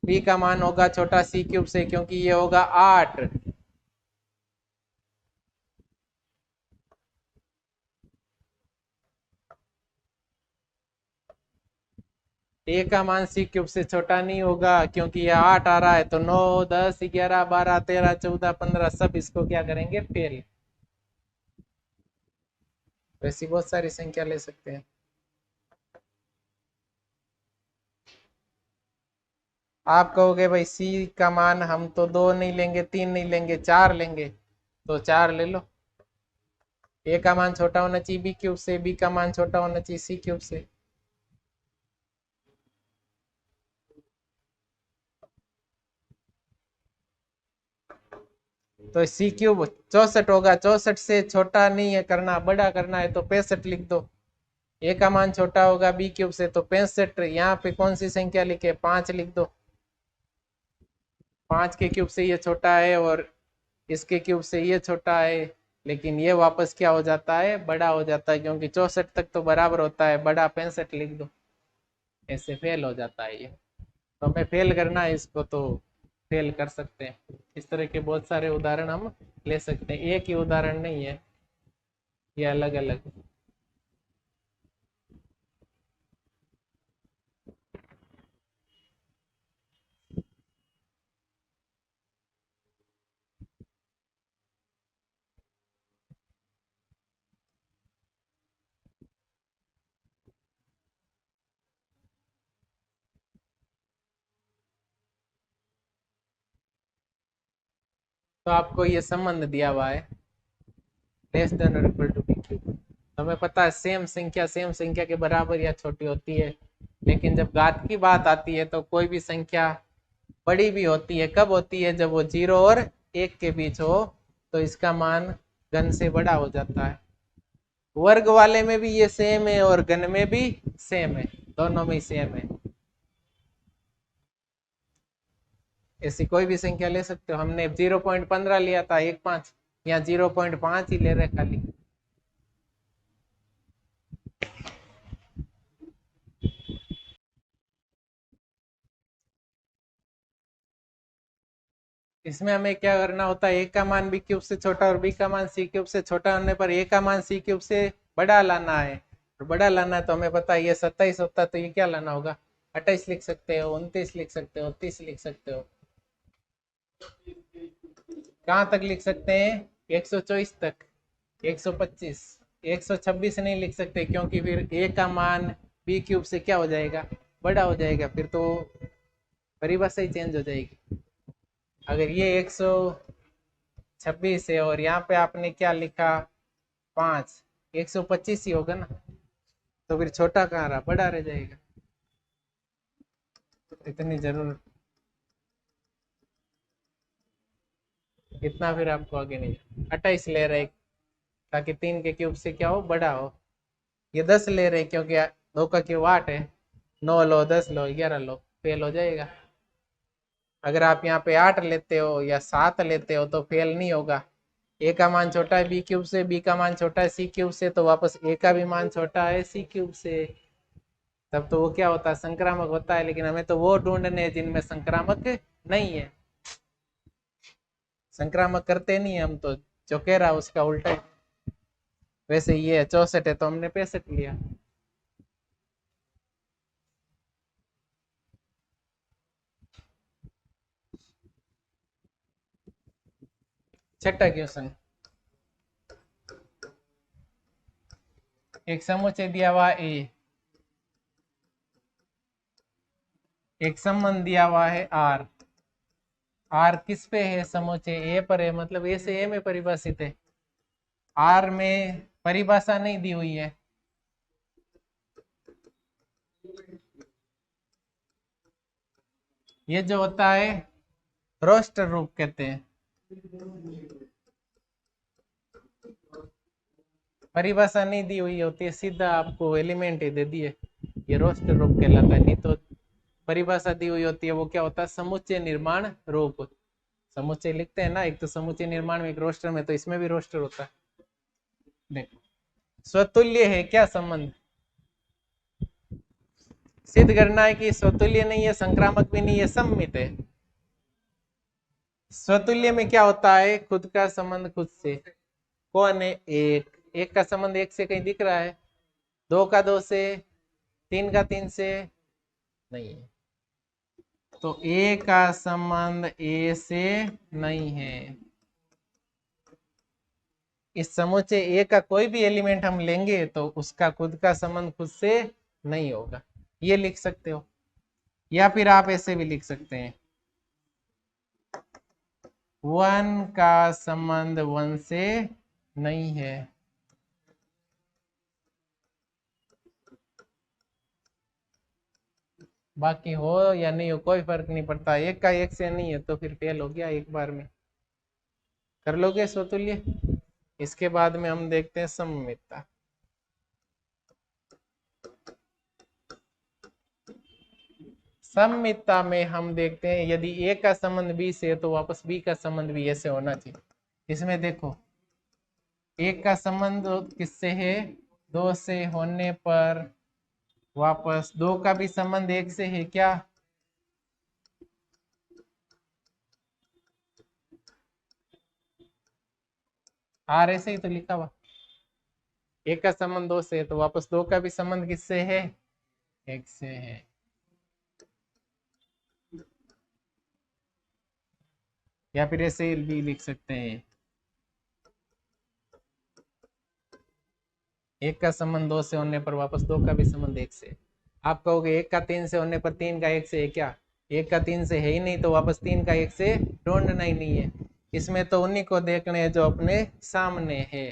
Speaker 1: बी का मान होगा छोटा सी क्यूब से, क्योंकि ये होगा 8। ए का मान सी क्यूब से छोटा नहीं होगा, क्योंकि ये 8 आ रहा है, तो 9 10 11 12 13 14 15 सब इसको क्या करेंगे, फेल। वैसी बहुत सारी संख्या ले सकते हैं। आप कहोगे भाई सी का मान हम तो 2 नहीं लेंगे, 3 नहीं लेंगे, 4 लेंगे, तो 4 ले लो। ए का मान छोटा होना चाहिए बी क्यूब से, बी का मान छोटा होना चाहिए सी क्यूब से। तो सी क्यूब 64 होगा, 64 से छोटा नहीं है करना, बड़ा करना है तो 65 लिख दो। ए का मान छोटा होगा बी क्यूब से, तो 65। यहाँ पे कौन सी संख्या लिखे, 5 लिख दो। 5 के क्यूब से ये छोटा है और इसके क्यूब से ये छोटा है, लेकिन ये वापस क्या हो जाता है, बड़ा हो जाता है, क्योंकि 64 तक तो बराबर होता है, बड़ा 65 लिख दो। ऐसे फेल हो जाता है ये। तो हमें फेल करना है इसको, तो फेल कर सकते हैं। इस तरह के बहुत सारे उदाहरण हम ले सकते हैं, एक ही उदाहरण नहीं है, ये अलग अलग। तो आपको ये संबंध दिया हुआ है, लेस देन और इक्वल टू बी क्यूब। हमें पता है सेम संख्या के बराबर या छोटी होती है, लेकिन जब घात की बात आती है तो कोई भी संख्या बड़ी भी होती है। कब होती है, जब वो 0 और 1 के बीच हो, तो इसका मान घन से बड़ा हो जाता है। वर्ग वाले में भी ये सेम है और घन में भी सेम है, दोनों में सेम है। ऐसी कोई भी संख्या ले सकते हो। हमने 0.15 लिया था, 1.5, या 0.5 ही ले रहे खाली। इसमें हमें क्या करना होता है, ए का मान बी क्यूब से छोटा और बी का मान सी क्यूब से छोटा होने पर ए का मान सी क्यूब से बड़ा लाना है। और बड़ा लाना है तो हमें पता है ये 27 होता है, तो ये क्या लाना होगा, 28 लिख सकते हो, 29 लिख सकते हो, 30 लिख सकते हो। कहाँ तक लिख सकते हैं, 124 तक, 125। 126 नहीं लिख सकते, क्योंकि फिर ए का मान बी क्यूब से क्या हो जाएगा, बड़ा हो जाएगा, फिर तो परिभाषा ही चेंज हो जाएगी। अगर ये 126 है और यहाँ पे आपने क्या लिखा, 5, 125 ही होगा ना, तो फिर छोटा कहाँ रहा, बड़ा रह जाएगा। इतनी जरूरत, इतना फिर आपको आगे नहीं। 28 ले रहे, ताकि 3 के क्यूब से क्या हो, बड़ा हो। ये 10 ले रहे क्योंकि 2 का क्यूब 8 है, 9 लो, 10 लो, 11 लो, फेल हो जाएगा। अगर आप यहाँ पे 8 लेते हो या 7 लेते हो तो फेल नहीं होगा। ए का मान छोटा है बी क्यूब से, बी का मान छोटा है सी क्यूब से, तो वापस ए का भी मान छोटा है सी क्यूब से। तब तो वो क्या होता है, संक्रामक होता है। लेकिन हमें तो वो ढूंढने हैं जिनमें संक्रामक नहीं है। संक्रामक करते नहीं है हम तो, जो कह रहा उसका उल्टा है। वैसे ये 64 है तो हमने 65 लिया। छठा क्वेश्चन, एक समुच्चय दिया हुआ ए, एक संबंध दिया हुआ है आर। आर किस पे है, समुच्चय ए पर है, मतलब ए से ए में परिभाषित है। आर में परिभाषा नहीं दी हुई है। ये जो होता है रोस्टर रूप कहते हैं। परिभाषा नहीं दी हुई होती है, सीधा आपको एलिमेंट ही दे दिए। ये रोस्टर रूप कहलाता है। नहीं तो परिभाषा दी हुई होती है, वो क्या होता है, समुच्चय निर्माण रूप। समुच्चय लिखते हैं ना, एक तो समुच्चय निर्माण में, एक रोस्टर में, तो इसमें भी रोस्टर होता है। देखो, स्वतुल्य है क्या संबंध, सिद्ध करना है कि स्वतुल्य नहीं है, संक्रामक भी नहीं है, सममित है। स्वतुल्य में क्या होता है, खुद का संबंध खुद से। कौन है, एक। एक का संबंध एक से कहीं दिख रहा है, दो का दो से, तीन का तीन से नहीं है। तो ए का संबंध ए से नहीं है। इस समुच्चय ए का कोई भी एलिमेंट हम लेंगे तो उसका खुद का संबंध खुद से नहीं होगा, ये लिख सकते हो। या फिर आप ऐसे भी लिख सकते हैं, वन का संबंध वन से नहीं है। बाकी हो या नहीं हो कोई फर्क नहीं पड़ता, एक का एक से नहीं है तो फिर फेल हो गया एक बार में। कर लोगे स्वतुल्य। इसके बाद में हम देखते हैं सममितता। सममितता में हम देखते हैं यदि ए का संबंध बी से तो वापस बी का संबंध भी ए से होना चाहिए। इसमें देखो, एक का संबंध किससे है, दो से होने पर वापस दो का भी संबंध एक से है क्या, आर ऐसे ही तो लिखा हुआ। एक का संबंध दो से है तो वापस दो का भी संबंध किससे है, एक से है। या फिर ऐसे भी लिख सकते हैं, एक का संबंध दो से होने पर वापस दो का भी संबंध एक से। आप कहोगे एक का तीन से होने पर तीन का एक से है क्या, एक का तीन से है ही नहीं तो वापस तीन का एक से ढूंढना ही नहीं है। इसमें तो उन्हीं को देखना है जो अपने सामने है।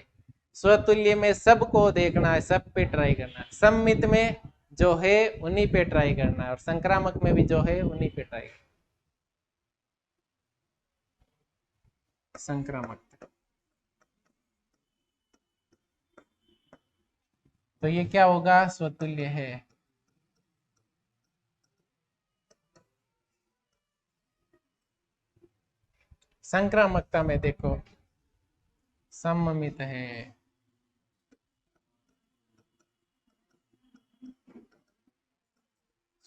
Speaker 1: स्वतुल्य में सबको देखना है, सब पे ट्राई करना है। सममित में जो है उन्हीं पे ट्राई करना है, और संक्रामक में भी जो है उन्हीं पे ट्राई करना है। संक्रामक, तो ये क्या होगा, स्वतुल्य है। संक्रामकता में देखो, सममित है।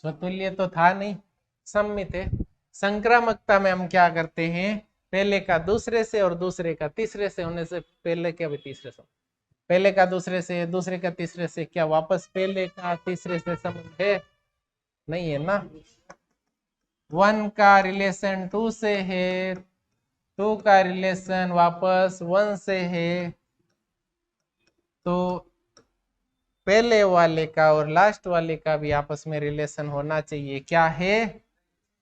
Speaker 1: स्वतुल्य तो था नहीं, सममित है। संक्रामकता में हम क्या करते हैं, पहले का दूसरे से और दूसरे का तीसरे से होने से पहले क्या भी तीसरे से, पहले का दूसरे से, दूसरे का तीसरे से, क्या वापस पहले का तीसरे से संबंध है, नहीं है ना। वन का रिलेशन टू से है, टू का रिलेशन वापस वन से है, तो पहले वाले का और लास्ट वाले का भी आपस में रिलेशन होना चाहिए। क्या है,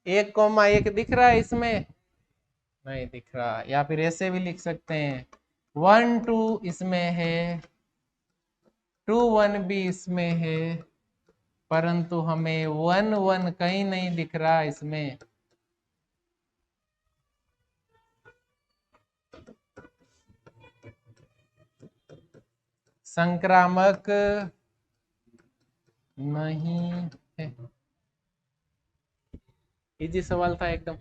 Speaker 1: एक कोमा एक दिख रहा है इसमें, नहीं दिख रहा। या फिर ऐसे भी लिख सकते हैं, वन टू इसमें है, टू वन भी इसमें है, परंतु हमें वन वन कहीं नहीं दिख रहा इसमें। संक्रामक नहीं है। इजी सवाल था एकदम।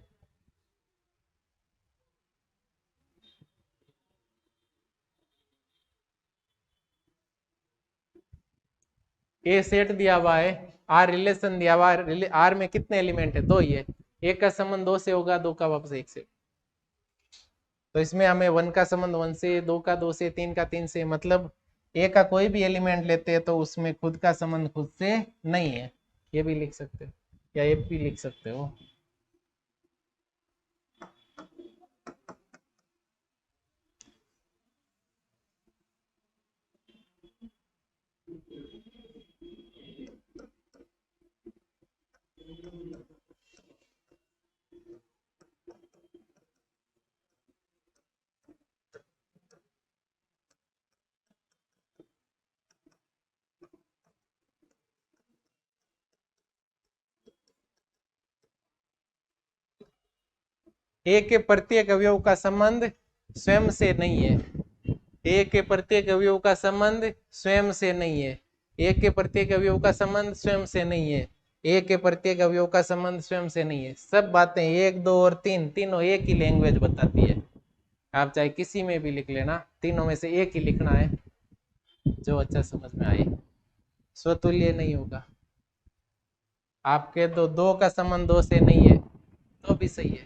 Speaker 1: ए सेट दिया हुआ है, आर रिलेशन दिया हुआ है, आर में कितने एलिमेंट है, दो ही है। एक का संबंध दो से होगा, दो का वापस एक से। तो इसमें हमें वन का संबंध वन से, दो का दो से, तीन का तीन से, मतलब ए का कोई भी एलिमेंट लेते हैं तो उसमें खुद का संबंध खुद से नहीं है। ये भी लिख सकते हो, या ये भी लिख सकते हो। ए के प्रत्येक अवयव का संबंध स्वयं से नहीं है, ए के प्रत्येक अवयव का संबंध स्वयं से नहीं है। एक के प्रत्येक अवयव का संबंध स्वयं से नहीं है, एक के प्रत्येक अवयव का संबंध स्वयं से नहीं है। सब बातें एक दो और तीन तीनों एक ही लैंग्वेज बताती है। आप चाहे किसी में भी लिख लेना, तीनों में से एक ही लिखना है जो अच्छा समझ में आए। स्वतुल्य नहीं होगा। आपके तो दो का संबंध दो से नहीं है तो भी सही है,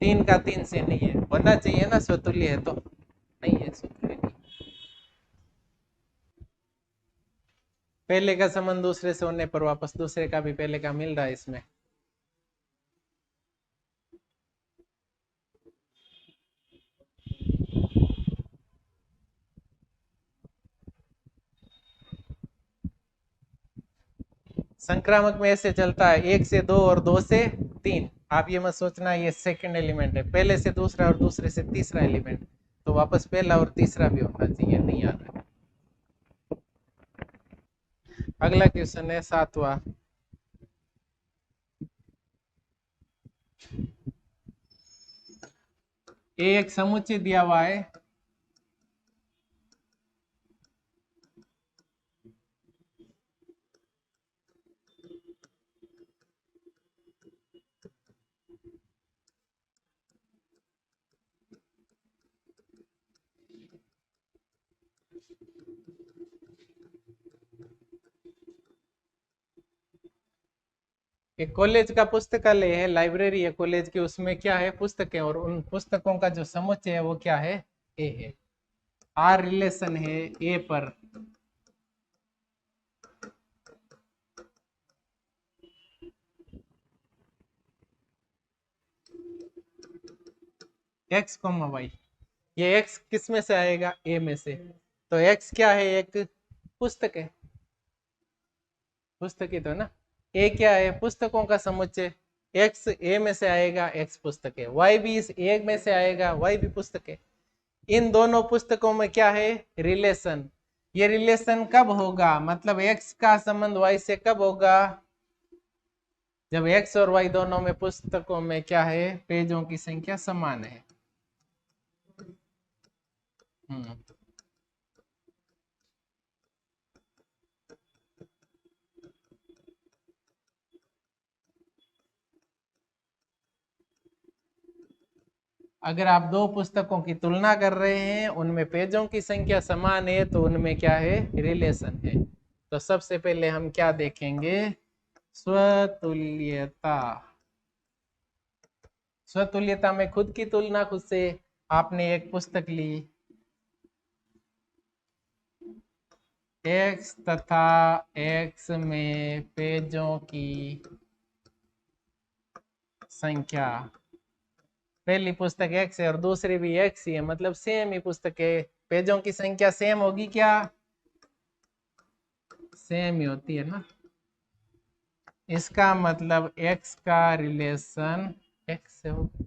Speaker 1: तीन का तीन से नहीं है, होना चाहिए ना स्वतुल्य है तो नहीं है, स्वतुल्य नहीं। पहले का संबंध दूसरे से होने पर वापस दूसरे का भी पहले का मिल रहा है इसमें। संक्रामक में ऐसे चलता है, एक से दो और दो से तीन। आप ये मत सोचना ये सेकंड एलिमेंट है, पहले से दूसरा और दूसरे से तीसरा एलिमेंट, तो वापस पहला और तीसरा भी होना चाहिए, नहीं आ रहा है। अगला क्वेश्चन है 7वां। एक समुच्चय दिया हुआ है, एक कॉलेज का पुस्तकालय है, लाइब्रेरी है कॉलेज की, उसमें क्या है पुस्तकें, और उन पुस्तकों का जो समुच्चय है वो क्या है, ए है। आर रिलेशन है ए पर एक्स कॉमा वाई। ये एक्स किस में से आएगा, ए में से, तो एक्स क्या है, एक पुस्तक है, पुस्तक ही तो ना। ए क्या है, पुस्तकों का समुच्चय, एक्स ए में से आएगा, एक्स पुस्तक है, वाई भी इस ए में से आएगा, वाई भी पुस्तक है। इन दोनों पुस्तकों में क्या है, रिलेशन। ये रिलेशन कब होगा, मतलब एक्स का संबंध वाई से कब होगा, जब एक्स और वाई दोनों में पुस्तकों में क्या है, पेजों की संख्या समान है। हम्म अगर आप दो पुस्तकों की तुलना कर रहे हैं, उनमें पेजों की संख्या समान है, तो उनमें क्या है, रिलेशन है। तो सबसे पहले हम क्या देखेंगे, स्वतुल्यता। स्वतुल्यता में खुद की तुलना, खुद से आपने एक पुस्तक ली, एक्स तथा एक्स में पेजों की संख्या, पहली पुस्तक एक्स है और दूसरी भी एक्स ही है, मतलब सेम ही पुस्तक है, पेजों की संख्या सेम होगी क्या, सेम ही होती है ना। इसका मतलब एक्स का रिलेशन एक्स से होगा।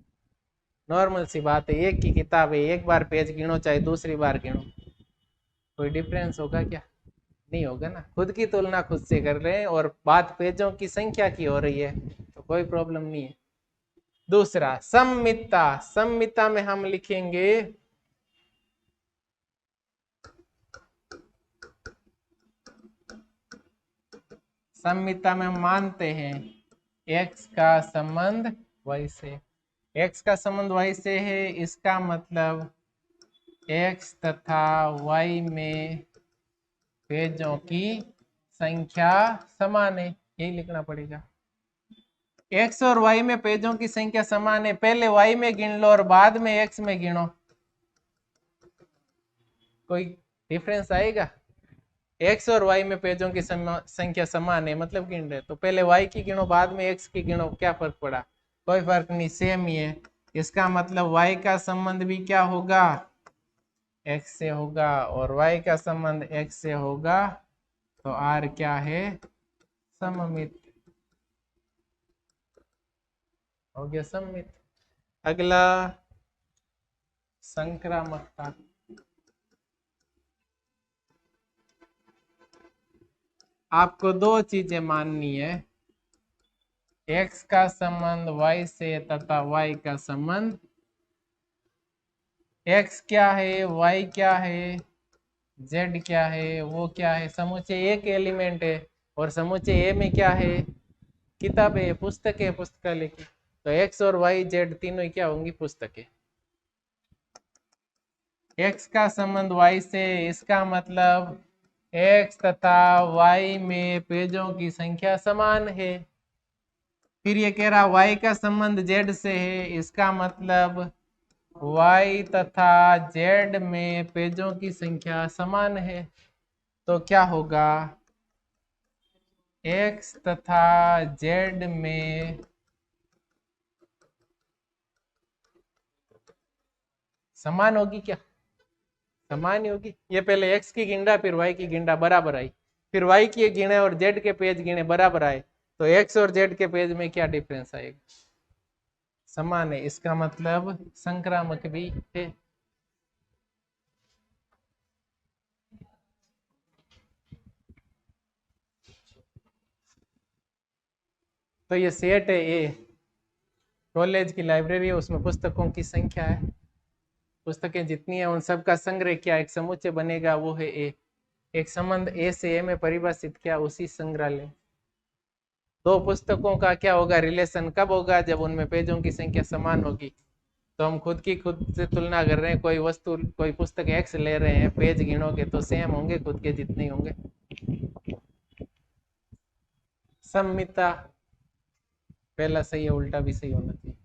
Speaker 1: नॉर्मल सी बात है, एक की किताब है, एक बार पेज गिनो चाहे दूसरी बार गिनो, कोई डिफरेंस होगा क्या, नहीं होगा ना। खुद की तुलना खुद से कर रहे हैं और बात पेजों की संख्या की हो रही है, तो कोई प्रॉब्लम नहीं है। दूसरा सम्मिता, सम्मिता में हम लिखेंगे सम्मिता में हम मानते हैं एक्स का संबंध वाई से, एक्स का संबंध वाई से है, इसका मतलब एक्स तथा वाई में पेजों की संख्या समान है, यही लिखना पड़ेगा। एक्स और वाई में पेजों की संख्या समान है, पहले वाई में गिन लो और बाद में एक्स में गिनो, कोई डिफरेंस आएगा। एक्स और वाई में पेजों की संख्या समान है, मतलब गिन रहे, तो पहले वाई की गिनो बाद में एक्स की गिनो, क्या फर्क पड़ा, कोई फर्क नहीं, सेम ही है। इसका मतलब वाई का संबंध भी क्या होगा, एक्स से होगा, और वाई का संबंध एक्स से होगा, तो आर क्या है, सममित, हो गया सममित। अगला संक्रामकता। आपको दो चीजें माननी है, एक्स का संबंध वाई से तथा वाई का संबंध, एक्स क्या है वाई क्या है, जेड क्या है, वो क्या है, समुच्चय एक एलिमेंट है, और समुच्चय ए में क्या है, किताबें है, पुस्तक है, पुस्तकालय की। तो एक्स और वाई जेड तीनों ही क्या होंगी, पुस्तकें। एक्स का संबंध वाई से, इसका मतलब एक्स तथा वाई में पेजों की संख्या समान है। फिर ये कह रहा वाई का संबंध जेड से है, इसका मतलब वाई तथा जेड में पेजों की संख्या समान है। तो क्या होगा, एक्स तथा जेड में समान होगी क्या, समान ही होगी। ये पहले एक्स की गिनना फिर वाई की गिनना बराबर आई, फिर वाई की गिने और जेड के पेज गिने बराबर आए, तो एक्स और जेड के पेज में क्या डिफरेंस आएगा, समान है, इसका मतलब संक्रामक भी है। तो ये सेट है ए, कॉलेज की लाइब्रेरी है, उसमें पुस्तकों की संख्या है, पुस्तकें जितनी है उन सब का संग्रह क्या एक समुच्चय बनेगा, वो है ए। एक संबंध ए से ए में परिभाषित किया, उसी संग्रहालय। दो पुस्तकों का क्या होगा, रिलेशन कब होगा, जब उनमें पेजों की संख्या समान होगी। तो हम खुद से तुलना कर रहे हैं, कोई वस्तु, कोई पुस्तक एक्स ले रहे हैं, पेज गिनोगे तो सेम होंगे, खुद के जितने होंगे। सम्मिता, पहला सही है, उल्टा भी सही होना चाहिए।